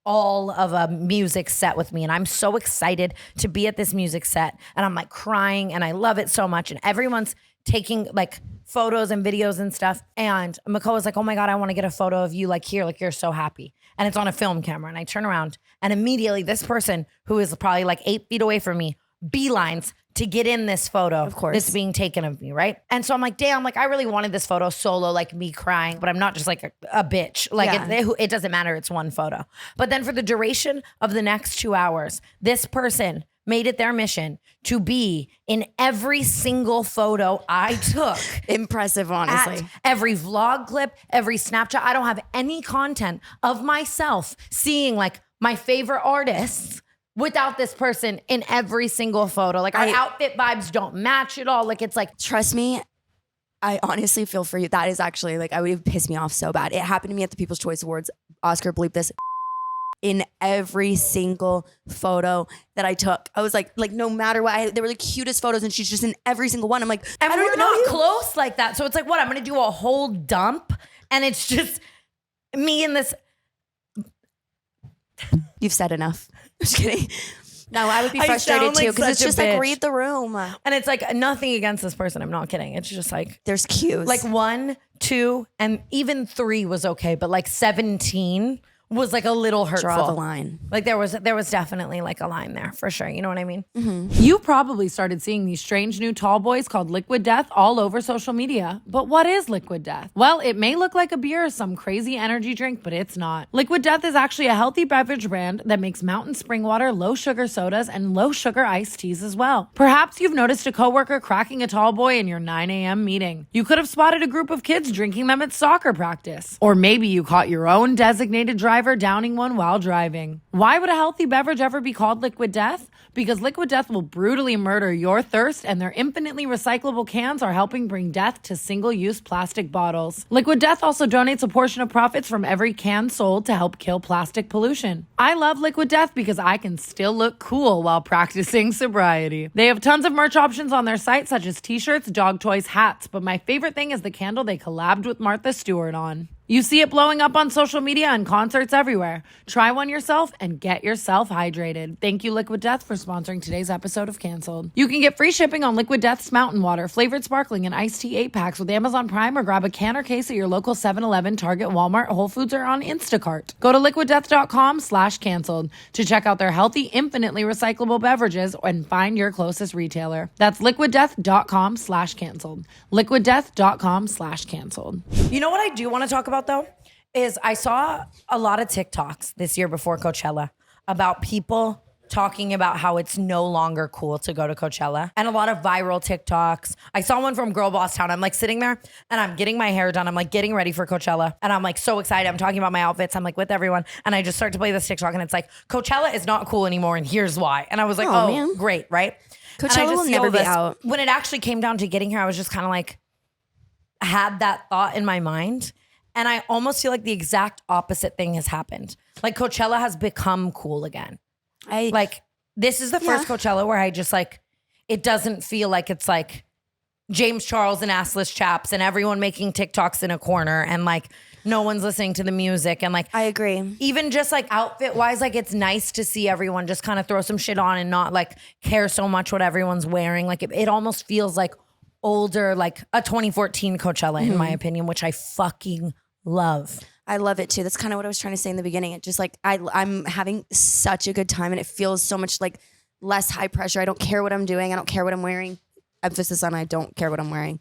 all of a music set with me. And I'm so excited to be at this music set. And I'm like crying and I love it so much. And everyone's taking like photos and videos and stuff. And Makoa was like, oh my God, I want to get a photo of you like here, like you're so happy. And it's on a film camera. And I turn around and immediately this person who is probably like 8 feet away from me beelines to get in this photo. Of course. That's being taken of me, right? And so I'm like, damn, like I really wanted this photo solo, like me crying, but I'm not just like a bitch. Like it doesn't matter. It's one photo. But then for the duration of the next 2 hours, this person made it their mission to be in every single photo I took. Impressive, honestly. At every vlog clip, every Snapchat. I don't have any content of myself seeing like my favorite artists without this person in every single photo. Like our outfit vibes don't match at all. Like it's like, trust me, I honestly feel for you. That is actually like, I would have pissed me off so bad. It happened to me at the People's Choice Awards. Oscar, bleep this. In every single photo that I took, I was like no matter what, they were the cutest photos, and she's just in every single one. I'm like, and I don't we're even know not you. close like that. So it's like, what? I'm gonna do a whole dump, and it's just me in this. You've said enough. Just kidding. No, I would be I frustrated sound like too because it's such a just bitch. like read the room. And it's like nothing against this person. I'm not kidding. It's just like There's cues. like 1, 2, and even 3 was okay, but like 17 was like a little hurtful. Draw the line. Like there was definitely like a line there for sure. You know what I mean? Mm-hmm. You probably started seeing these strange new tall boys called Liquid Death all over social media. But what is Liquid Death? Well, it may look like a beer or some crazy energy drink, but it's not. Liquid Death is actually a healthy beverage brand that makes mountain spring water, low sugar sodas, and low sugar iced teas as well. Perhaps you've noticed a coworker cracking a tall boy in your 9 a.m. meeting. You could have spotted a group of kids drinking them at soccer practice. Or maybe you caught your own designated driver downing one while driving. Why would a healthy beverage ever be called Liquid Death? Because Liquid Death will brutally murder your thirst, and their infinitely recyclable cans are helping bring death to single-use plastic bottles. Liquid Death also donates a portion of profits from every can sold to help kill plastic pollution. I love Liquid Death because I can still look cool while practicing sobriety. They have tons of merch options on their site, such as t-shirts, dog toys, hats, but my favorite thing is the candle they collabed with Martha Stewart on. You see it blowing up on social media and concerts everywhere. Try one yourself and get yourself hydrated. Thank you, Liquid Death, for sponsoring today's episode of Canceled. You can get free shipping on Liquid Death's mountain water, flavored sparkling, and iced tea 8-packs with Amazon Prime, or grab a can or case at your local 7-Eleven, Target, Walmart, Whole Foods, or on Instacart. Go to liquiddeath.com/canceled to check out their healthy, infinitely recyclable beverages and find your closest retailer. That's liquiddeath.com/canceled. liquiddeath.com/canceled. You know what I do want to talk about though is I saw a lot of TikToks this year before Coachella about people talking about how it's no longer cool to go to Coachella, and a lot of viral TikToks. I saw one from Girl Boss Town. I'm like sitting there and I'm getting my hair done. I'm like getting ready for Coachella and I'm like so excited. I'm talking about my outfits. I'm like with everyone and I just start to play this TikTok and it's like, Coachella is not cool anymore and here's why. And I was like, oh man. Great, right? Coachella will never be out. When it actually came down to getting here, I was just kind of like, had that thought in my mind. And I almost feel like the exact opposite thing has happened. Like Coachella has become cool again. This is the first Coachella where I just like, it doesn't feel like it's like James Charles and assless chaps and everyone making TikToks in a corner and like no one's listening to the music. And like, I agree. Even just like outfit wise, like it's nice to see everyone just kind of throw some shit on and not like care so much what everyone's wearing. Like it almost feels like older, like a 2014 Coachella in my opinion, which I fucking love. I love it too. That's kind of what I was trying to say in the beginning. It just like I'm having such a good time and it feels so much like less high pressure. I don't care what I'm doing. I don't care what I'm wearing. Emphasis on I don't care what I'm wearing.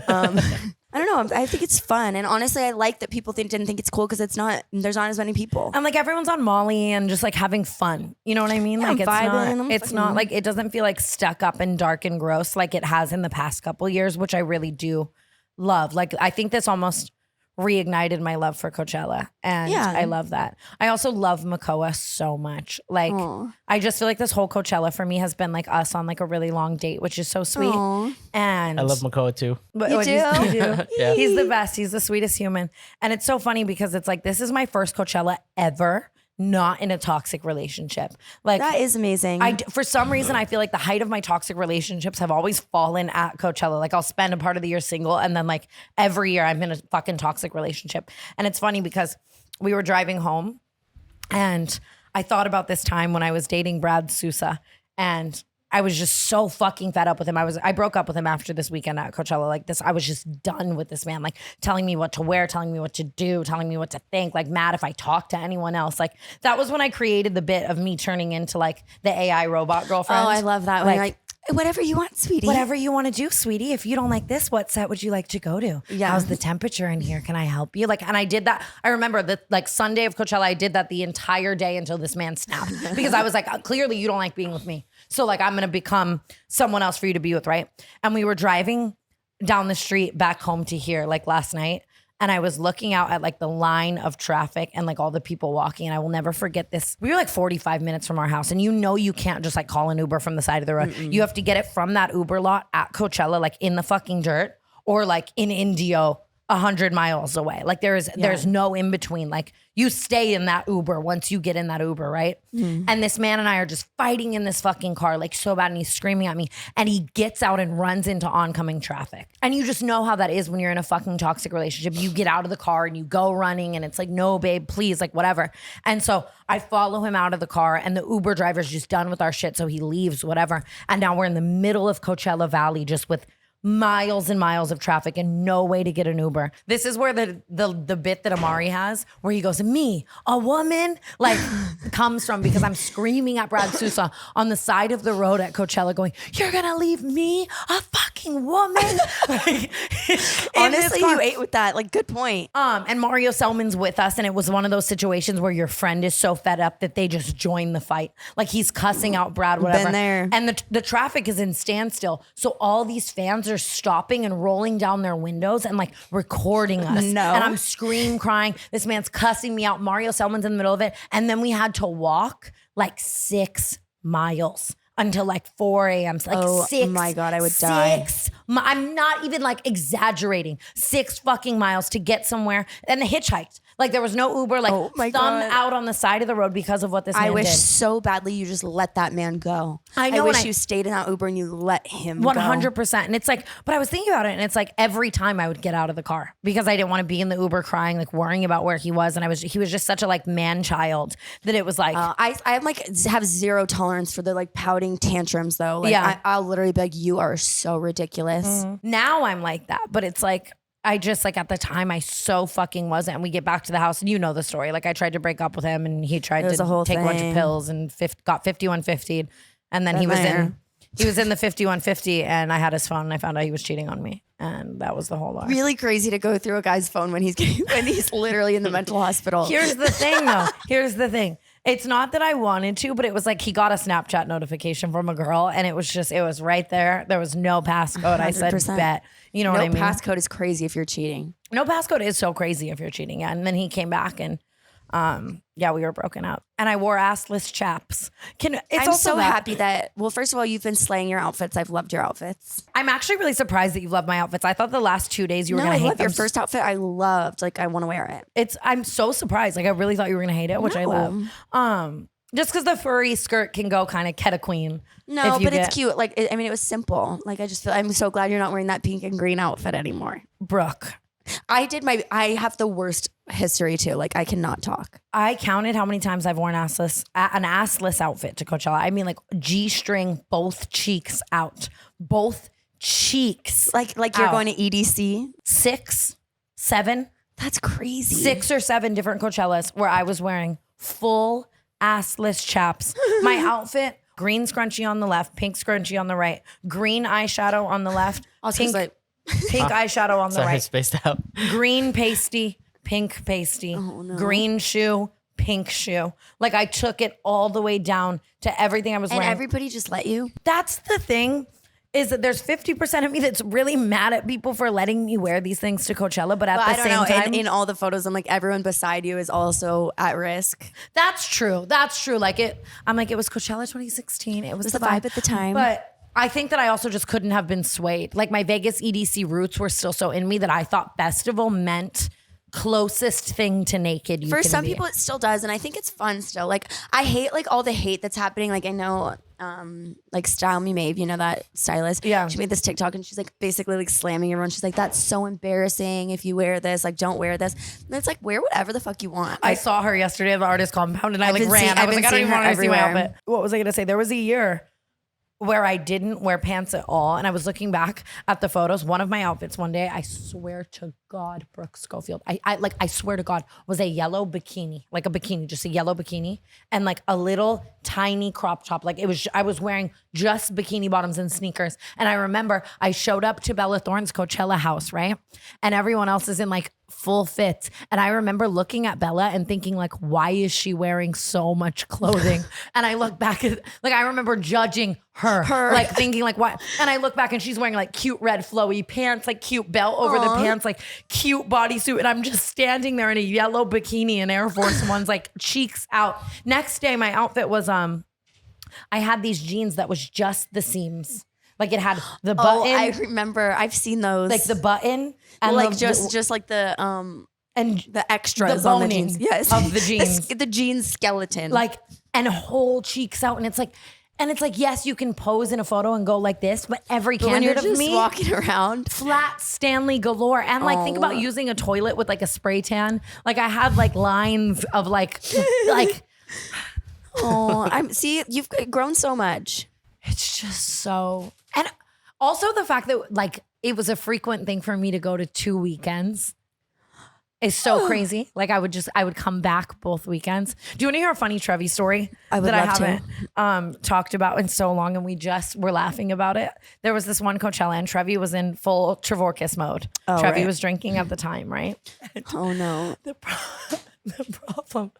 I don't know. I think it's fun. And honestly, I like that people didn't think it's cool because there's not as many people. And like everyone's on Molly and just like having fun. You know what I mean? Yeah, like it's not like, it doesn't feel like stuck up and dark and gross like it has in the past couple years, which I really do love. Like I think this almost reignited my love for Coachella. And I love that. I also love Makoa so much. Like I just feel like this whole Coachella for me has been like us on like a really long date, which is so sweet. And I love Makoa too. You do? Yeah. He's the best. He's the sweetest human. And it's so funny because it's like, this is my first Coachella ever not in a toxic relationship. Like that is amazing. For some reason, I feel like the height of my toxic relationships have always fallen at Coachella. Like I'll spend a part of the year single and then like every year I'm in a fucking toxic relationship. And it's funny because we were driving home and I thought about this time when I was dating Brad Sousa and I was just so fucking fed up with him. I broke up with him after this weekend at Coachella. Like this, I was just done with this man. Like telling me what to wear, telling me what to do, telling me what to think. Like mad if I talk to anyone else. Like that was when I created the bit of me turning into like the AI robot girlfriend. Oh, I love that. When you're like, whatever you want, sweetie. Whatever you want to do, sweetie. If you don't like this, what set would you like to go to? Yeah. How's the temperature in here? Can I help you? Like, and I did that. I remember that like Sunday of Coachella, I did that the entire day until this man snapped because I was like, clearly you don't like being with me. So like, I'm going to become someone else for you to be with. Right. And we were driving down the street back home to here like last night. And I was looking out at like the line of traffic and like all the people walking. And I will never forget this. We were like 45 minutes from our house. And you can't just like call an Uber from the side of the road. You have to get it from that Uber lot at Coachella, like in the fucking dirt or like in Indio 100 miles away. Like there's no in between. Like you stay in that Uber once you get in that Uber, right? And this man and I are just fighting in this fucking car like so bad and he's screaming at me and he gets out and runs into oncoming traffic. And you just know how that is when you're in a fucking toxic relationship. You get out of the car and you go running and it's like, no babe, please, like whatever. And so I follow him out of the car and the Uber driver's just done with our shit. So he leaves, whatever. And now we're in the middle of Coachella Valley just with miles and miles of traffic and no way to get an Uber. This is where the bit that Amari has where he goes, me, a woman, like comes from because I'm screaming at Brad Sousa on the side of the road at Coachella going, you're gonna leave me, a fucking woman? Like, honestly, you ate with that. Like, good point. And Mario Selman's with us and it was one of those situations where your friend is so fed up that they just join the fight. Like he's cussing out Brad, whatever. Been there. And the traffic is in standstill. So all these fans are stopping and rolling down their windows and like recording us. No. And I'm crying. This man's cussing me out. Mario Selman's in the middle of it. And then we had to walk like 6 miles until like 4 a.m. Like oh my God, I would die. I'm not even like exaggerating. 6 fucking miles to get somewhere. And the hitchhiked. Like there was no Uber, like thumb out on the side of the road because of what this man did. I wish so badly you just let that man go. I know. I wish you stayed in that Uber and you let him 100%. And it's like, but I was thinking about it and it's like every time I would get out of the car because I didn't want to be in the Uber crying, like worrying about where he was. And he was just such a like man child that it was like. I have zero tolerance for the like pouting tantrums though. Like I'll literally be like, you are so ridiculous. Now I'm like that, but it's like, I just like at the time I so fucking wasn't. And we get back to the house and you know the story. Like I tried to break up with him and he tried to take a bunch of pills and got 5150'd. And then he was in the 5150 and I had his phone and I found out he was cheating on me. And that was the whole lot. Really crazy to go through a guy's phone when he's literally in the mental hospital. Here's the thing though. Here's the thing. It's not that I wanted to, but it was like he got a Snapchat notification from a girl and it was right there. There was no passcode. 100%. I said, bet. You know what I mean? No passcode is crazy if you're cheating. No passcode is so crazy if you're cheating. Yeah. And then he came back and Yeah, we were broken up. And I wore assless chaps. I'm so happy that, well, first of all, you've been slaying your outfits. I've loved your outfits. I'm actually really surprised that you love my outfits. I thought the last 2 days you were going to hate them. Your first outfit I loved. Like, I want to wear it. I'm so surprised. Like, I really thought you were going to hate it, which I love. Just because the furry skirt can go kind of Keta Queen. No, but it's cute. Like, it was simple. Like, I'm so glad you're not wearing that pink and green outfit anymore. Brooke. I have the worst history too. Like, I cannot talk. I counted how many times I've worn an assless outfit to Coachella. I mean, like G-string, both cheeks out. Both cheeks. Like you're going to EDC? 6, 7. That's crazy. 6 or 7 different Coachellas where I was wearing full assless chaps. My outfit, green scrunchie on the left, pink scrunchie on the right, green eyeshadow on the left, pink eyeshadow on the right. Spaced out. Green pasty, pink pasty, green shoe, pink shoe. Like, I took it all the way down to everything I was wearing. And everybody just let you? That's the thing, is that there's 50% of me that's really mad at people for letting me wear these things to Coachella, but at the same time, in all the photos, I'm like, everyone beside you is also at risk. That's true. Like, I'm like, it was Coachella 2016. It was the vibe at the time. But I think that I also just couldn't have been swayed. Like, my Vegas EDC roots were still so in me that I thought festival meant closest thing to naked. For some people, it still does, and I think it's fun still. Like, I hate like all the hate that's happening. Like, I know, like Style Me Maeve, you know that stylist? Yeah. She made this TikTok, and she's like basically like slamming everyone. She's like, "That's so embarrassing if you wear this. Like, don't wear this." And it's like, wear whatever the fuck you want. I saw her yesterday at the artist compound, and I ran. I was like, I don't even want to see my outfit. What was I gonna say? There was a year where I didn't wear pants at all. And I was looking back at the photos. One of my outfits one day, I swear to God, Brooke Schofield, I swear to God, was a yellow bikini, like a bikini, just a yellow bikini, and like a little tiny crop top. Like, I was wearing just bikini bottoms and sneakers. And I remember I showed up to Bella Thorne's Coachella house, right? And everyone else is in like full fits. And I remember looking at Bella and thinking, like, why is she wearing so much clothing? And I look back at, like, I remember judging her. Like, thinking like, what? And I look back and she's wearing like cute red flowy pants, like cute belt over the pants, like cute bodysuit. And I'm just standing there in a yellow bikini and Air Force Ones, like cheeks out. Next day, my outfit was, I had these jeans that was just the seams. Like, it had the button. I remember. I've seen those. Like the button. And like just like the and the extras the on the jeans. Yes. Of the jeans. the jeans skeleton. Like, and whole cheeks out. And it's like, yes, you can pose in a photo and go like this, but every when you're candid of just me walking around flat Stanley galore. And like, think about using a toilet with like a spray tan. Like, I had like lines of like see, you've grown so much. It's just so, and also the fact that like it was a frequent thing for me to go to 2 weekends is so crazy. Like, I would come back both weekends. Do you want to hear a funny Trevy story I haven't talked about in so long, and we just were laughing about it? There was this one Coachella, and Trevy was in full Trevorkiss mode. Trevy was drinking at the time, right? Oh no. The problem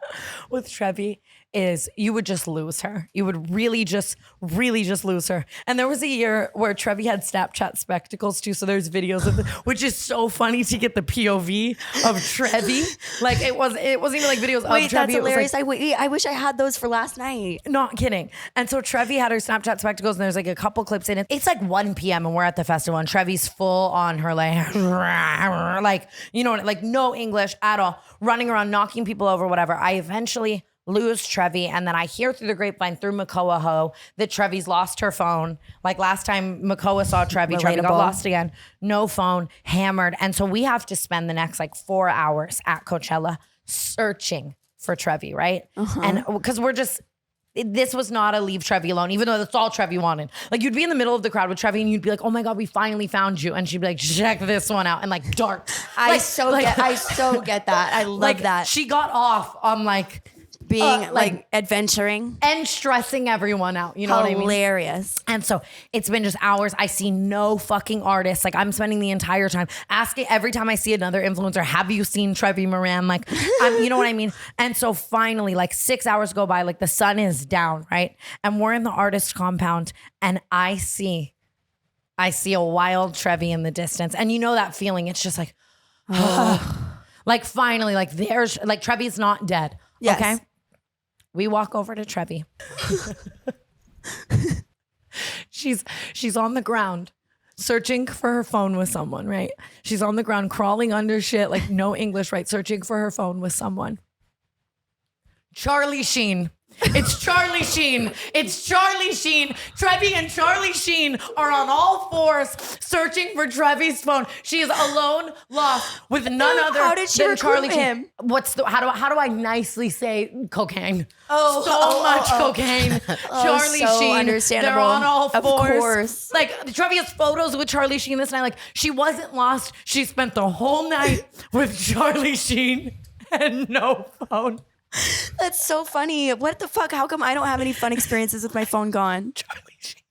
with Trevy is you would just lose her. You would really just lose her. And there was a year where Trevy had Snapchat spectacles too. So there's videos of it, which is so funny to get the POV of Trevy. Like, it wasn't even like videos of Trevy. That's hilarious. Like, I wish I had those for last night. Not kidding. And so Trevy had her Snapchat spectacles, and there's like a couple clips in it. It's like 1 p.m. and we're at the festival, and Trevy's full on her like, you know, like no English at all, running around, knocking people over, whatever. I eventually lose Trevy, and then I hear through the grapevine through Makoa Ho that Trevy's lost her phone. Like, last time Makoa saw Trevy got lost again. No phone, hammered. And so we have to spend the next like 4 hours at Coachella searching for Trevy, right? And because this was not a leave Trevy alone, even though that's all Trevy wanted. Like, you'd be in the middle of the crowd with Trevy and you'd be like, oh my God, we finally found you. And she'd be like, check this one out. And like, dark. I so get that. I love that. She got off on like being like adventuring and stressing everyone out. You know what I mean? Hilarious. And so it's been just hours. I see no fucking artists. Like, I'm spending the entire time asking every time I see another influencer, have you seen Trevy Moran? Like, you know what I mean? And so finally, like 6 hours go by, like the sun is down, right? And we're in the artist compound, and I see a wild Trevy in the distance. And you know that feeling. It's just like, Like finally, like there's like Trevy's not dead. Yes. Okay. We walk over to Trevy. She's on the ground searching for her phone with someone, right? She's on the ground crawling under shit, like no English, right? Searching for her phone with someone. Charlie Sheen. It's Charlie Sheen. It's Charlie Sheen. Trevy and Charlie Sheen are on all fours searching for Trevy's phone. She is alone, lost, with none other How did she than recruit Charlie him? Sheen. How do I nicely say cocaine? So much cocaine. Charlie so Sheen. understandable. They're on all Of fours. course. Like Trevy has photos with Charlie Sheen this night. Like she wasn't lost. She spent the whole night with Charlie Sheen and no phone. That's so funny. What the fuck? How come I don't have any fun experiences with my phone gone? Charlie Sheen.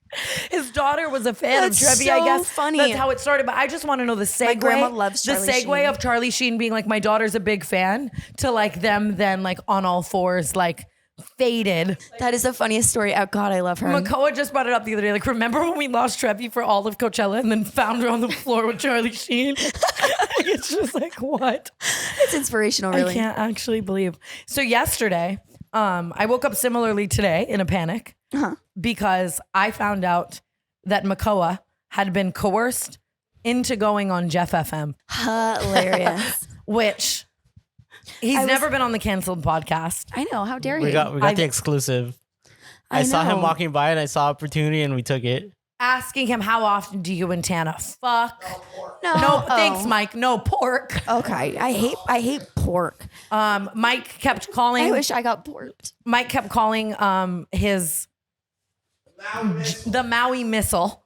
His daughter was a fan That's of Trevy, so I guess. funny. That's how it started. But I just want to know the segue. My grandma loves Charlie the segue Sheen. of Charlie Sheen being like, my daughter's a big fan, to like them then like on all fours, like faded. That is the funniest story. Oh God, I love her. Makoa just brought it up the other day. Like, remember when we lost Trevy for all of Coachella and then found her on the floor with Charlie Sheen? It's just like, what? It's inspirational, really. I can't actually believe. So yesterday, I woke up similarly today in a panic because I found out that Makoa had been coerced into going on Jeff FM, Hilarious. which he's never been on the canceled podcast. I know. How dare you? We got the exclusive. I saw him know. walking by and I saw opportunity and we took it. Asking him, how often do you and Tana fuck? No, Thanks, Mike. No pork. Okay, I hate pork. Mike kept calling. I wish I got porked. Mike kept calling the Maui missile.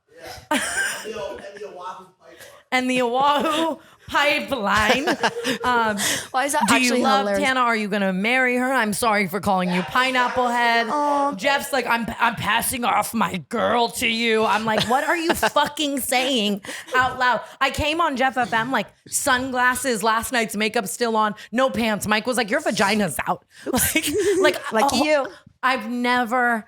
And the Oahu pipeline. Why is that Do actually you love hilarious? Tana? Are you gonna marry her? I'm sorry for calling you pineapple head. Jeff's like, I'm passing off my girl to you. I'm like, what are you fucking saying out loud? I came on Jeff FM like sunglasses, last night's makeup still on, no pants. Mike was like, your vagina's out. Like you. I've never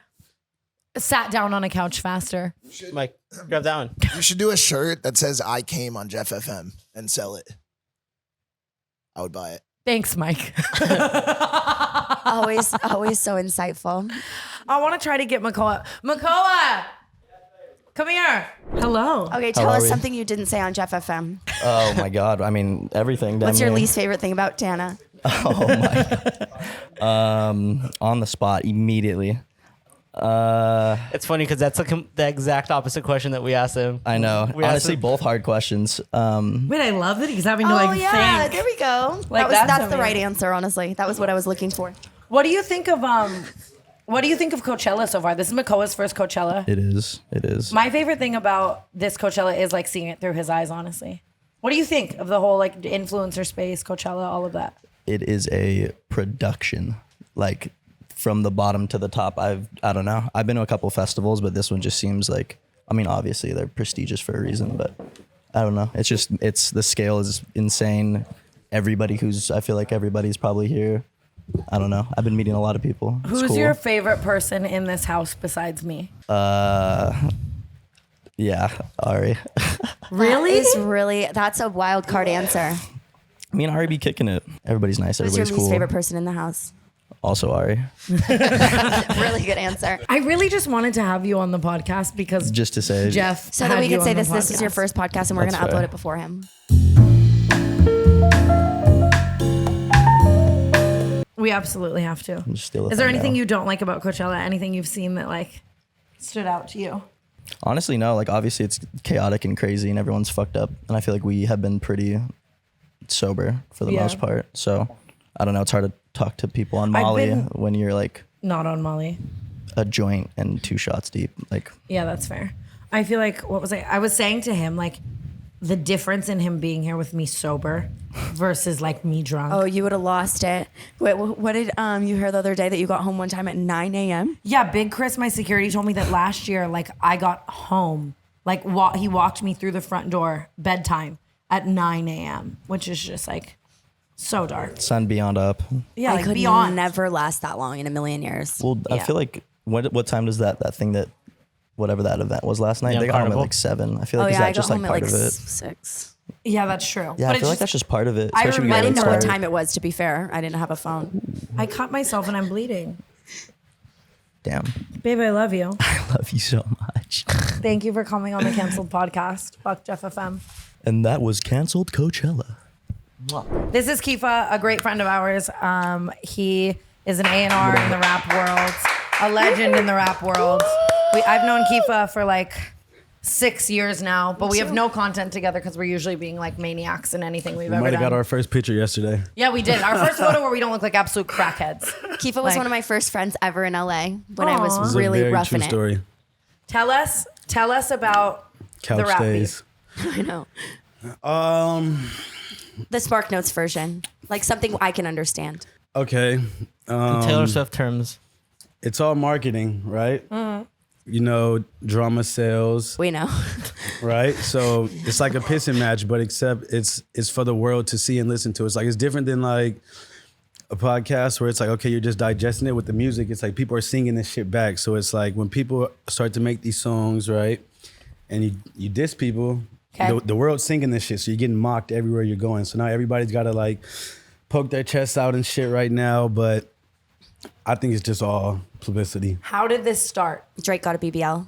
sat down on a couch faster. Mike, grab that one. You should do a shirt that says "I came on Jeff FM" and sell it. I would buy it. Thanks, Mike. Always so insightful. I want to try to get Makoa. Makoa, come here. Hello. Okay, How tell are us we? something you didn't say on Jeff FM. Oh my God. I mean, everything. What's your damn near. least favorite thing about Tana? Oh my. On the spot immediately. It's funny because that's the exact opposite question that we asked him. I know. We asked Honestly, him- both hard questions. Wait, I love that he's having to Oh yeah, think. there we go. Like, that's the amazing. right answer. Honestly, that was what I was looking for. What do you think of Coachella so far? This is Makoa's first Coachella. It is. It is. My favorite thing about this Coachella is like seeing it through his eyes, honestly. What do you think of the whole like influencer space, Coachella, all of that? It is a production. Like from the bottom to the top. I don't know. I've been to a couple festivals, but this one just seems like, I mean, obviously they're prestigious for a reason, but I don't know. It's the scale is insane. I feel like everybody's probably here. I don't know. I've been meeting a lot of people. It's Who's cool. your favorite person in this house besides me? Yeah, Ari. Really? That's a wild card answer. Me and Ari be kicking it. Everybody's nice. Who's your Everybody's least cool. favorite person in the house? Also Ari. Really good answer. I really just wanted to have you on the podcast because Just to say, Jeff. So that had we you could say on the this is your podcast. first podcast and we're That's going to upload fair. it before him. We absolutely have to. just steal a Is there thumbnail. anything you don't like about Coachella? Anything you've seen that like stood out to you? Honestly, no. Like, obviously, it's chaotic and crazy, and everyone's fucked up. And I feel like we have been pretty sober for the Yeah. most part. So, I don't know. It's hard to talk to people on I've Molly been- when you're like Not on Molly. a joint and 2 shots deep. Like, Yeah, that's fair. I feel like I was saying to him like the difference in him being here with me sober versus like me drunk. Oh, you would have lost it. Wait, what did you hear the other day that you got home one time at 9 a.m.? Yeah, Big Chris, my security, told me that last year, like I got home, like he walked me through the front door bedtime at 9 a.m., which is just like so dark. sun beyond up. Yeah, I like could beyond. never last that long in a million years. Well, I Yeah. feel like what time does that thing that whatever that event was last night? Yeah, they got home at Carnival. like 7. I feel Oh like yeah, is that I got just like home at part like of it? 6. Yeah, that's true. Yeah, but I feel like that's just part of it. I Especially when I you didn't get know what inspired. time it was, to be fair. I didn't have a phone. I cut myself and I'm bleeding. Damn. Babe, I love you. I love you so much. Thank you for coming on the canceled podcast. Fuck Jeff FM. And that was canceled Coachella. This is Keefa, a great friend of ours. He is an A&R in the rap world, a legend in the rap world. I've known Keefa for like 6 years now, but we have no content together because we're usually being like maniacs in anything we've ever Might done. have got our first picture yesterday. Yeah, we did. Our first photo where we don't look like absolute crackheads. Keefa was Like- one of my first friends ever in LA when I This was is a really very rough true in it. story. Tell us about the Couch rap stays. I know. Um. The Spark Notes version. Like something I can understand. Okay. Taylor Swift terms. It's all marketing, right? Mm-hmm. You know, drama sales, We know. right? So it's like a pissing match, but except it's for the world to see and listen to. It's like it's different than like a podcast where it's like, okay, you're just digesting it. With the music, it's like people are singing this shit back. So it's like when people start to make these songs, right? And you diss people, Okay. the world's singing this shit. So you're getting mocked everywhere you're going. So now everybody's got to like poke their chests out and shit right now. But I think it's just all publicity. How did this start? Drake got a BBL.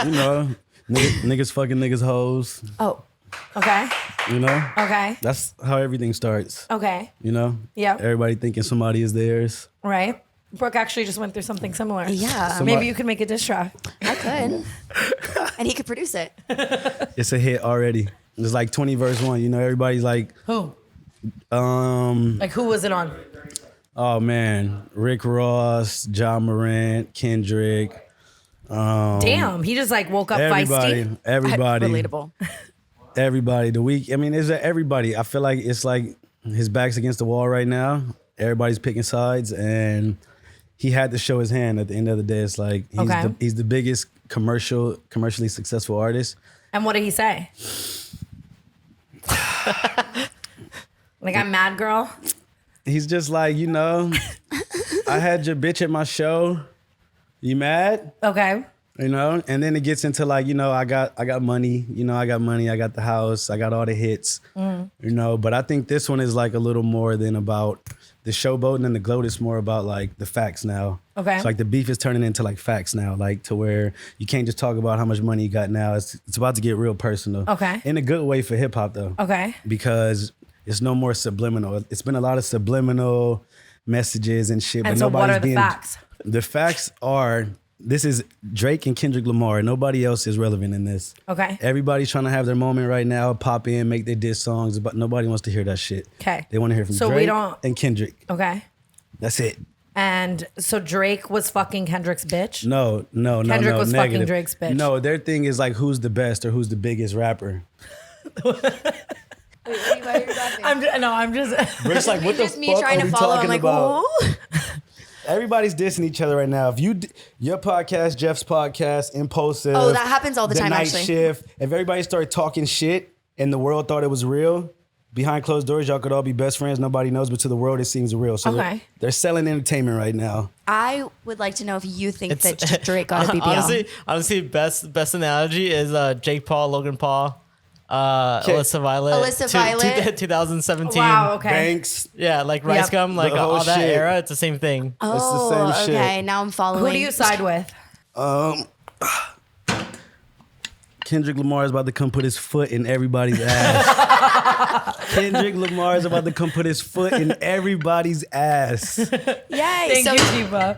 You know, niggas fucking niggas hoes. Oh, Okay. You know, Okay. that's how everything starts. Okay. You know, Yeah. Everybody thinking somebody is theirs. Right. Brooke actually just went through something similar. yeah. Maybe you could make a diss track. I could. And he could produce it. It's a hit already. It's like 20 verse 1. You know, everybody's like, Who? um, Like who was it on? oh man, Rick Ross, John Morant, Kendrick. Damn, he just like woke up Everybody, feisty. everybody, Relatable. everybody. The week. I mean, is it everybody? I feel like it's like his back's against the wall right now. Everybody's picking sides, and he had to show his hand. At the end of the day, it's like he's the biggest commercially successful artist. And what did he say? Like I'm mad, girl. He's just like, you know, I had your bitch at my show. You mad? Okay. You know, and then it gets into like, you know, I got money, you know, I got money, I got the house, I got all the hits, you know, but I think this one is like a little more than about the showboating and the gloat. It's more about like the facts now. Okay. It's like the beef is turning into like facts now, like to where you can't just talk about how much money you got now. It's about to get real personal. Okay. In a good way for hip hop though. Okay. Because it's no more subliminal. It's been a lot of subliminal messages and shit. And but so what nobody's are the facts? The facts are, this is Drake and Kendrick Lamar. Nobody else is relevant in this. Okay. Everybody's trying to have their moment right now, pop in, make their diss songs, but nobody wants to hear that shit. Okay. They want to hear from So we Drake don't- and Kendrick. Okay. That's it. And so Drake was fucking Kendrick's bitch? No. Kendrick was fucking negative. Drake's bitch. No, their thing is like who's the best or who's the biggest rapper. I'm just But it's like, what the Just me fuck trying are to we follow. I'm talking like, about? whoa. Everybody's dissing each other right now. If your podcast, Jeff's podcast, Impulsive. Oh, that happens all the time, Night actually. Shift. If everybody started talking shit and the world thought it was real, behind closed doors, y'all could all be best friends. Nobody knows, but to the world, it seems real. So Okay. they're selling entertainment right now. I would like to know if you think that Drake got a BBL. Honestly, best analogy is Jake Paul, Logan Paul, Alyssa Violet. Alyssa Violet. 2017. wow, okay. Banks. Yeah, like Rice Yep. Gum, like The whole all that shit. era. It's the same thing. Oh, the same shit. okay. Now I'm following. Who do you side with? Kendrick Lamar is about to come put his foot in everybody's ass. Kendrick Lamar is about to come put his foot in everybody's ass. Yay. Thank so you, Keefa.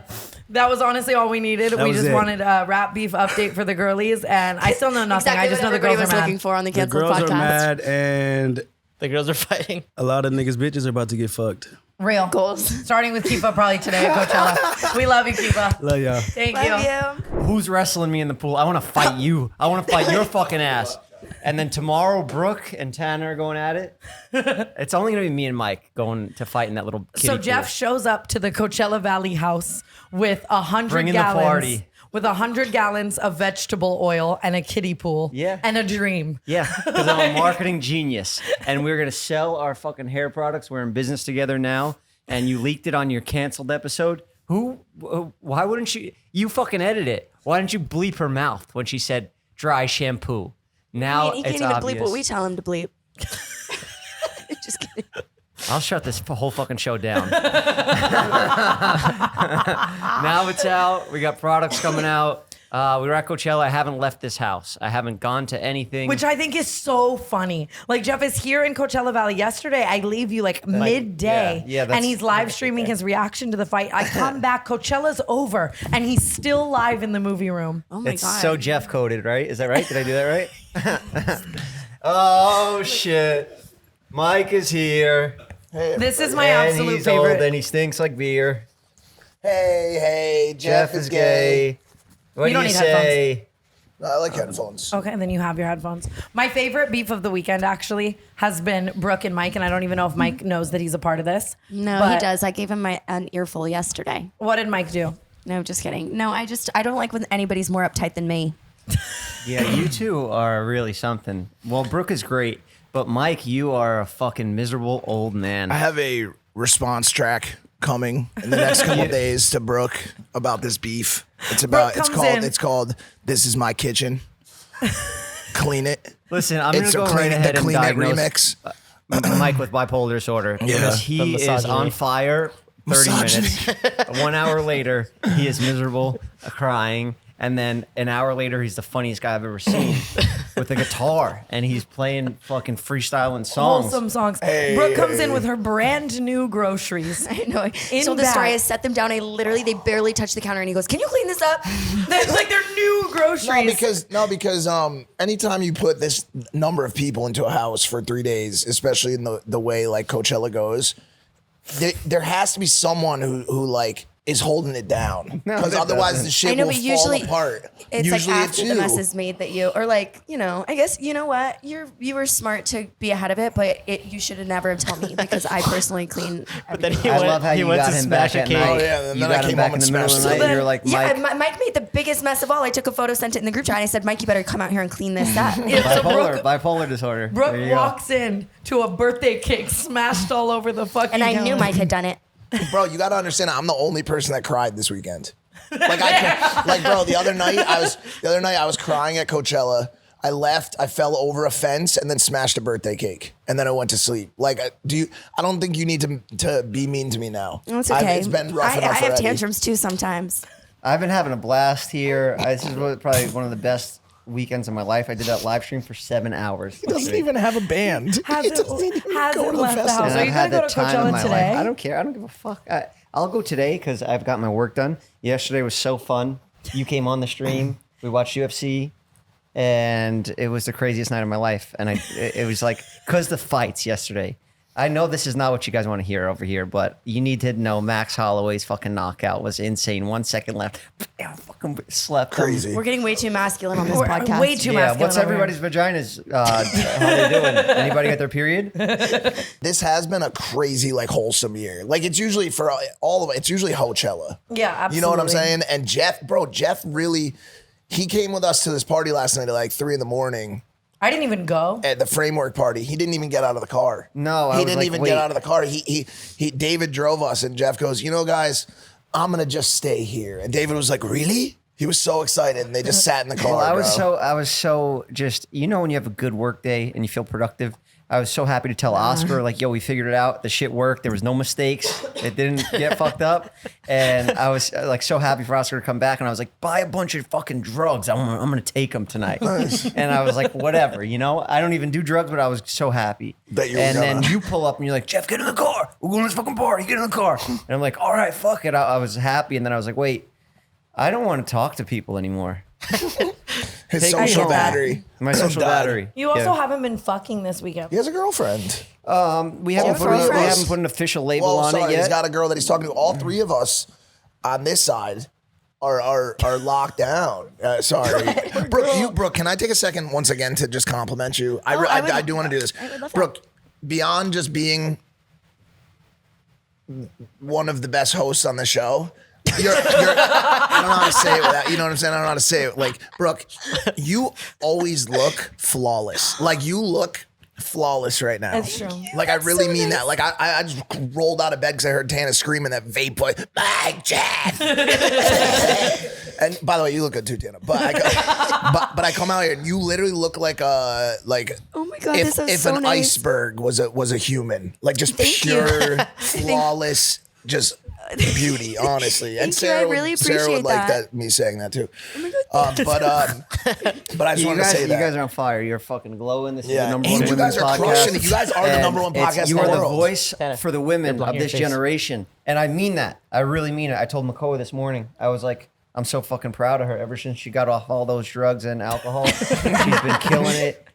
That was honestly all we needed. We was just it. wanted a rap beef update for the girlies, and I still know nothing. exactly I just know what the everybody girls was are looking mad. for on the The canceled girls podcast. are mad and The girls are fighting. a lot of niggas bitches are about to get fucked. Real. Goals. Starting with Keefa probably today at Coachella. We love you, Keefa. Love y'all. Thank Love you. you. Who's wrestling me in the pool? I want to fight you. I want to fight your fucking ass. And then tomorrow, Brooke and Tana are going at it. It's only going to be me and Mike going to fight in that little kiddie So pool. Jeff shows up to the Coachella Valley house with 100 Bringing the gallons. party. With 100 gallons of vegetable oil and a kiddie pool. Yeah. And a dream. Yeah, because I'm a marketing genius. And we're going to sell our fucking hair products. We're in business together now. And you leaked it on your canceled episode. Why wouldn't you? You fucking edit it. Why didn't you bleep her mouth when she said dry shampoo? Now He it's can't even obvious. bleep what we tell him to bleep. Just kidding. I'll shut this whole fucking show down. Now it's out. We got products coming out. We were at Coachella. I haven't left this house. I haven't gone to anything. Which I think is so funny. Like Jeff is here in Coachella Valley. Yesterday, I leave you like midday, yeah, and he's live streaming his reaction to the fight. I come back, Coachella's over, and he's still live in the movie room. Oh my it's God. so Jeff coded, right? Is that right? Did I do that right? Oh shit! Mike is here. Hey, This is my And absolute he's favorite. old and he stinks like beer. hey, Jeff is gay. What You do don't you need say? I like headphones. Okay, and then you have your headphones. My favorite beef of the weekend actually has been Brooke and Mike, and I don't even know if Mike knows that he's a part of this. No, but he does. I gave him an earful yesterday. What did Mike do? No, just kidding. No, I don't like when anybody's more uptight than me. Yeah, you two are really something. Well, Brooke is great, but Mike, you are a fucking miserable old man. I have a response track coming in the next couple days to Brooke about this beef. Brooke comes in. It's called This Is My Kitchen. Clean It. Listen, I'm going to go right ahead and Clean It diagnose remix. Mike with bipolar disorder. Because The he is misogyny. on fire 30 Misogyny. minutes. 1 hour later, he is miserable, crying. And then an hour later, he's the funniest guy I've ever seen with a guitar. And he's playing fucking freestyling songs. Wholesome songs. Brooke comes in with her brand new groceries. I know. In So the story, back. I set them down. They barely touched the counter, and he goes, "Can you clean this up?" They're new groceries. Because anytime you put this number of people into a house for 3 days, especially in the way like Coachella goes, there has to be someone who like is holding it down, because otherwise the shit I know, will but fall usually apart. it's Usually like after the you. mess is made that you, or like, I guess, you know what, you were smart to be ahead of it, but you should have never have told me, because I personally clean But then everything. he I went, love how he you went got to him smash back a at cake. night. Oh, yeah, and You then I got him came back home in and the middle of smashed the it. night. And you're like, Mike, Mike made the biggest mess of all. I took a photo, sent it in the group chat, and I said, "Mike, you better come out here and clean this up." bipolar disorder. Brooke There you go. walks in to a birthday cake smashed all over the fucking And I knew counter. Mike had done it. Bro, you gotta understand, I'm the only person that cried this weekend. Bro, the other night I was crying at Coachella. I left, I fell over a fence and then smashed a birthday cake. And then I went to sleep. I don't think you need to be mean to me now. It's okay. It's been rough I enough have already. tantrums too sometimes. I've been having a blast here. This is probably one of the best weekends of my life. I did that live stream for 7 hours. He doesn't even have a band. Hasn't He doesn't even go to the left the festival. house. And Are I've you had gonna go the to time of Coachella my today? life. I don't care. I don't give a fuck. I'll go today because I've got my work done. Yesterday was so fun. You came on the stream. We watched UFC. And it was the craziest night of my life. And it was like, because the fights yesterday. I know this is not what you guys want to hear over here, but you need to know Max Holloway's fucking knockout was insane. 1 second left. I fucking slept. Crazy. We're getting way too masculine on this We're podcast. way too Yeah, masculine. what's over here. everybody's vaginas? How they doing? Anybody got their period? This has been a crazy, wholesome year. It's usually for all of it. It's usually Coachella. Yeah, absolutely. You know what I'm saying? And Jeff really, he came with us to this party last night at 3 a.m. I didn't even go. at the framework party. He didn't even get out of the car. No, I he was didn't like, even wait. get out of the car. David drove us, and Jeff goes, guys, I'm gonna just stay here. And David was like, really? He was so excited, and they just sat in the car. Well, I bro. was so just, when you have a good work day and you feel productive, I was so happy to tell Oscar, yo, we figured it out. The shit worked. There was no mistakes. It didn't get fucked up. And I was so happy for Oscar to come back. And I was like, buy a bunch of fucking drugs. I'm going to take them tonight. And I was like, whatever, I don't even do drugs, but I was so happy. Bet you were and then gonna. you pull up and you're like, Jeff, get in the car. We're going to this fucking party. Get in the car. And I'm like, all right, fuck it. I was happy. And then I was like, wait, I don't want to talk to people anymore. His Take social me battery. My social died. battery. You also Yeah. haven't been fucking this weekend. He has a girllocked. We haven't three of us. put an official label on sorry, it yet. he's got a girl that he's talking to. All three of us on this side are locked down. Sorry, Brooke. Can I take a second once again to just compliment you? I do want to do this, Brooke. Beyond just being one of the best hosts on the show. I don't know how to say it without, you know what I'm saying? I don't know how to say it. Brooke, you always look flawless. You look flawless right now. That's true. Like I really mean that. Like I just rolled out of bed because I heard Tana screaming that vape boy, my Jeff. And by the way, you look good too, Tana. But I come out here and you literally look like Oh my God, if this is so an nice. iceberg was a human, like just Thank pure, flawless, just beauty, honestly. And Thank you, I really Sarah would appreciate like that. me saying that too. Oh my God, But I just want to say you that. guys are on fire. You're fucking glowing. This is Yeah, the number and one you guys women's are crushing podcast. it. You guys are the And number one podcast You in are the the world. voice for the women block of your this face. generation, and I mean that. I really mean it. I told Makoa this morning. I was like, I'm so fucking proud of her. Ever since she got off all those drugs and alcohol, she's been killing it.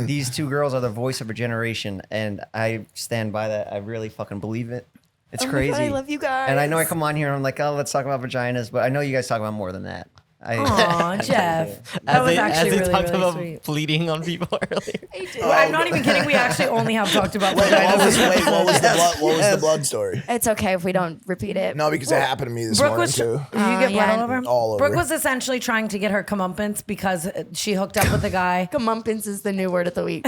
These two girls are the voice of a generation, and I stand by that. I really fucking believe it. It's Oh my crazy. God, I love you guys. And I know I come on here and I'm like, oh, let's talk about vaginas, but I know you guys talk about more than that. Aw, Jeff. That was actually they really, talked really about sweet. bleeding on people earlier. I'm not even kidding. We actually only have talked about What vaginas. was the blood story? It's okay if we don't repeat it. No, because it happened to me this Brooke morning was. too. You get blood yeah. all over him? All over. Brooke was essentially trying to get her comeuppance because she hooked up with a guy. Comeuppance is the new word of the week.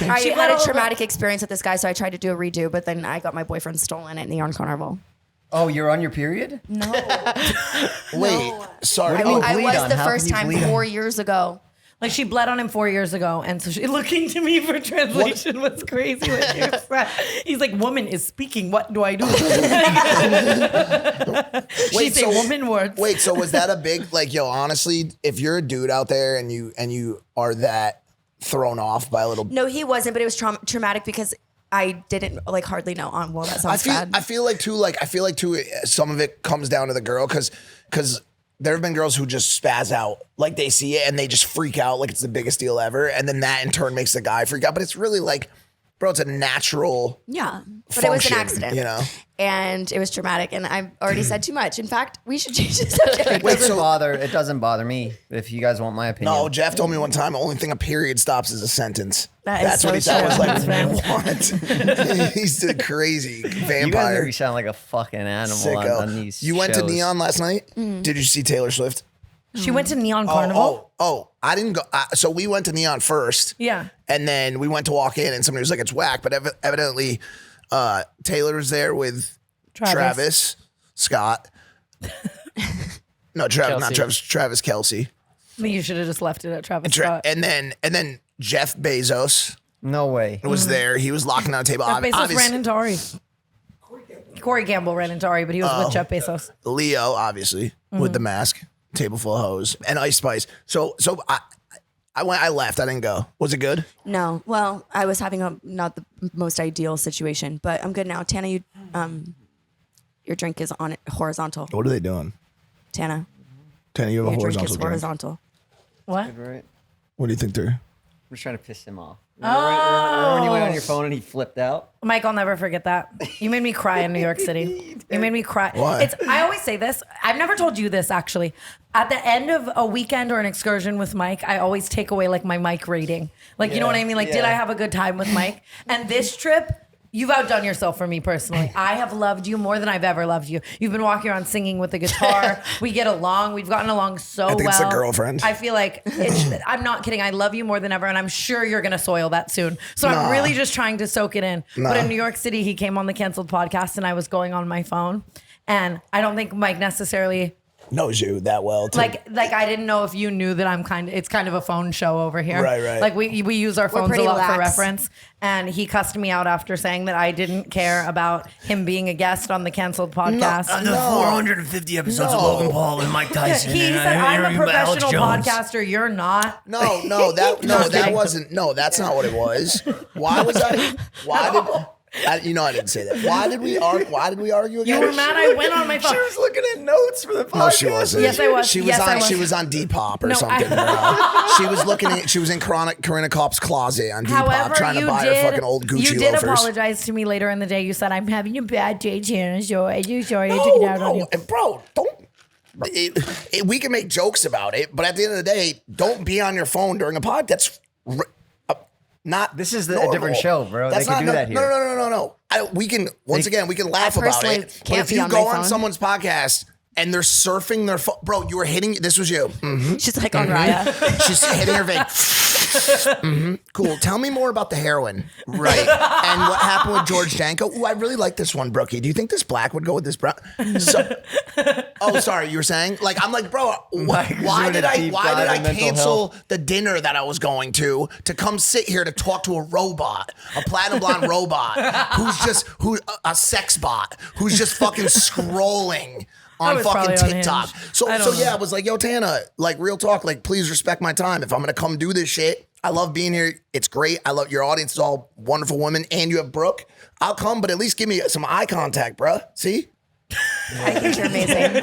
I She had let a all traumatic experience with this guy, so I tried to do a redo, but then I got my boyfriend stolen at Neon Carnival. Oh, you're on your period? No. Wait, sorry. I mean, I bleed was on? the How first can you time bleed on? 4 years ago. Like she bled on him 4 years ago, and so she looking to me for translation was crazy. When she was like, he's like, "Woman is speaking. What do I do?" She say woman words. Wait, so was that a big like? Yo, honestly, if you're a dude out there and you are that thrown off by a little, No, he wasn't, but it was traumatic because I didn't like hardly know. Well, that sounds bad. I feel like too. Some of it comes down to the girl because there have been girls who just spaz out, like they see it and they just freak out like it's the biggest deal ever, and then that in turn makes the guy freak out. But it's really like, bro, it's a natural. Yeah, but it was an function, accident, you know? and it was traumatic. And I've already said too much. In fact, we should change the subject. It doesn't bother me if you guys want my opinion. No, Jeff told me one time the only thing a period stops is a sentence. That is That's what he so thought was true. like what? He's the crazy you guys make vampire. me sound like a fucking animal Sicko. on these You went to shows. Neon last night? Did you see Taylor Swift? She went to Neon Carnival. Oh, I didn't go. So we went to Neon first. Yeah. And then we went to walk in and somebody was like, it's whack. But evidently Taylor was there with Travis Scott. No, Travis, not Travis, Travis Kelce. But you should have just left it at Travis Scott. And then Jeff Bezos No way. was there. He was locking down a table. Jeff Bezos Obviously, ran into Ari. Corey Gamble ran into Ari, but he was with Jeff Bezos. Leo, obviously, with the mask, table full of hoes, and Ice Spice. So I left. I didn't go. Was it good? No, well, I was having not the most ideal situation, but I'm good now. Tana, your drink is on it horizontal. What are they doing? Tana, Tana, you have a your drink horizontal is drink. horizontal. What? Right. What do you think they're? I'm just trying to piss him off. Remember when you went on your phone and he flipped out? Mike, I'll never forget that. You made me cry in New York City. You made me cry. Why? I always say this. I've never told you this actually. At the end of a weekend or an excursion with Mike, I always take away like my Mike rating. Like, you know what I mean? Like, did I have a good time with Mike? And this trip, you've outdone yourself for me personally. I have loved you more than I've ever loved you. You've been walking around singing with the guitar. We get along. We've gotten along so well. I think it's a girlfriend. I feel like I'm not kidding. I love you more than ever, and I'm sure you're gonna soil that soon. So I'm really just trying to soak it in. But in New York City, he came on the canceled podcast, and I was going on my phone, and I don't think Mike necessarily knows you that well. like I didn't know if you knew that it's kind of a phone show over here. Right. Like we use our phones a pretty lot for lax. reference. And he cussed me out after saying that I didn't care about him being a guest on the canceled podcast. No. 450 episodes of Logan Paul and Mike Tyson. He and said, I'm a interview with Alex professional Jones." podcaster. You're not. That wasn't. No, that's not what it was. Why was I? Why did? I didn't say that. Why did we argue again? You were mad I went on my phone. She was looking at notes for the podcast. No, she wasn't. Yes, I was. She was Yes, I on. was. She was on Depop or No, something. Bro. She was looking. She was in Corinna Kopp's closet on Depop, However, trying to buy her fucking old Gucci you did loafers. apologize to me later in the day. You said, I'm having a bad day, Tana, so I do sorry I took it out on you. And bro, don't. We can make jokes about it, but at the end of the day, don't be on your phone during a pod. That's not. This is a normal. different show, bro. That's They can not, do that here. No. We can we can laugh I about personally it. But can't if be you on go my on phone. someone's podcast and they're surfing their phone, bro, you were hitting. This was you. She's like on Raya. She's hitting her vape. Cool. Tell me more about the heroin. Right. And what happened with George Janko? Ooh, I really like this one, Brookie. Do you think this black would go with this brown? Oh, sorry. You were saying? Like, I'm like, bro, why did I cancel the dinner that I was going to come sit here to talk to a robot, a platinum blonde robot, a sex bot, who's just fucking scrolling on fucking TikTok. So yeah, I was like, yo, Tana, like real talk, like please respect my time. If I'm gonna come do this shit, I love being here. It's great. I love your audience is all wonderful women, and you have Brooke. I'll come, but at least give me some eye contact, bruh. See? I think you're amazing.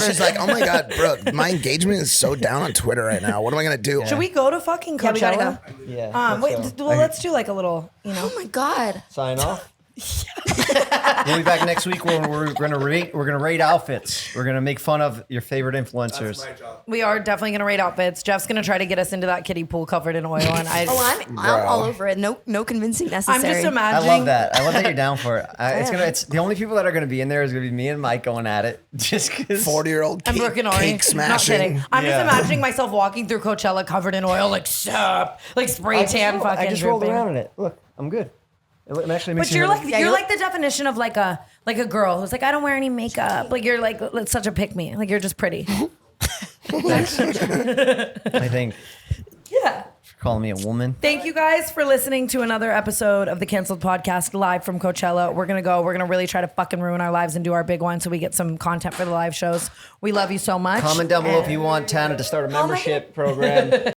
She's like, oh my God, Brooke, my engagement is so down on Twitter right now. What am I gonna do? Should we go to fucking Coachella? Yeah, we gotta go. Yeah. Let's do like a little, Oh my God. Sign off. We'll be back next week when we're gonna rate outfits. We're gonna make fun of your favorite influencers. That's my job. We are definitely gonna rate outfits. Jeff's gonna try to get us into that kiddie pool covered in oil, and I'm all over it. No convincing necessary. I'm just I imagining. love that. I love that you're down for it. It's the only people that are gonna be in there is gonna be me and Mike going at it. Just because 40-year-old and Brooke and Ari. cake Not smashing. kidding. I'm just imagining myself walking through Coachella covered in oil, like sup, like spray tan fucking. I just rolled dripping. around in it. Look, I'm good. It actually makes But you're like you're like the definition of like a girl who's like, I don't wear any makeup. Like you're like such a pick me. Like you're just pretty. I think. Yeah. For calling me a woman. Thank you guys for listening to another episode of the Canceled Podcast live from Coachella. We're going to really try to fucking ruin our lives and do our big one so we get some content for the live shows. We love you so much. Comment down below if you want Tana to start a membership program.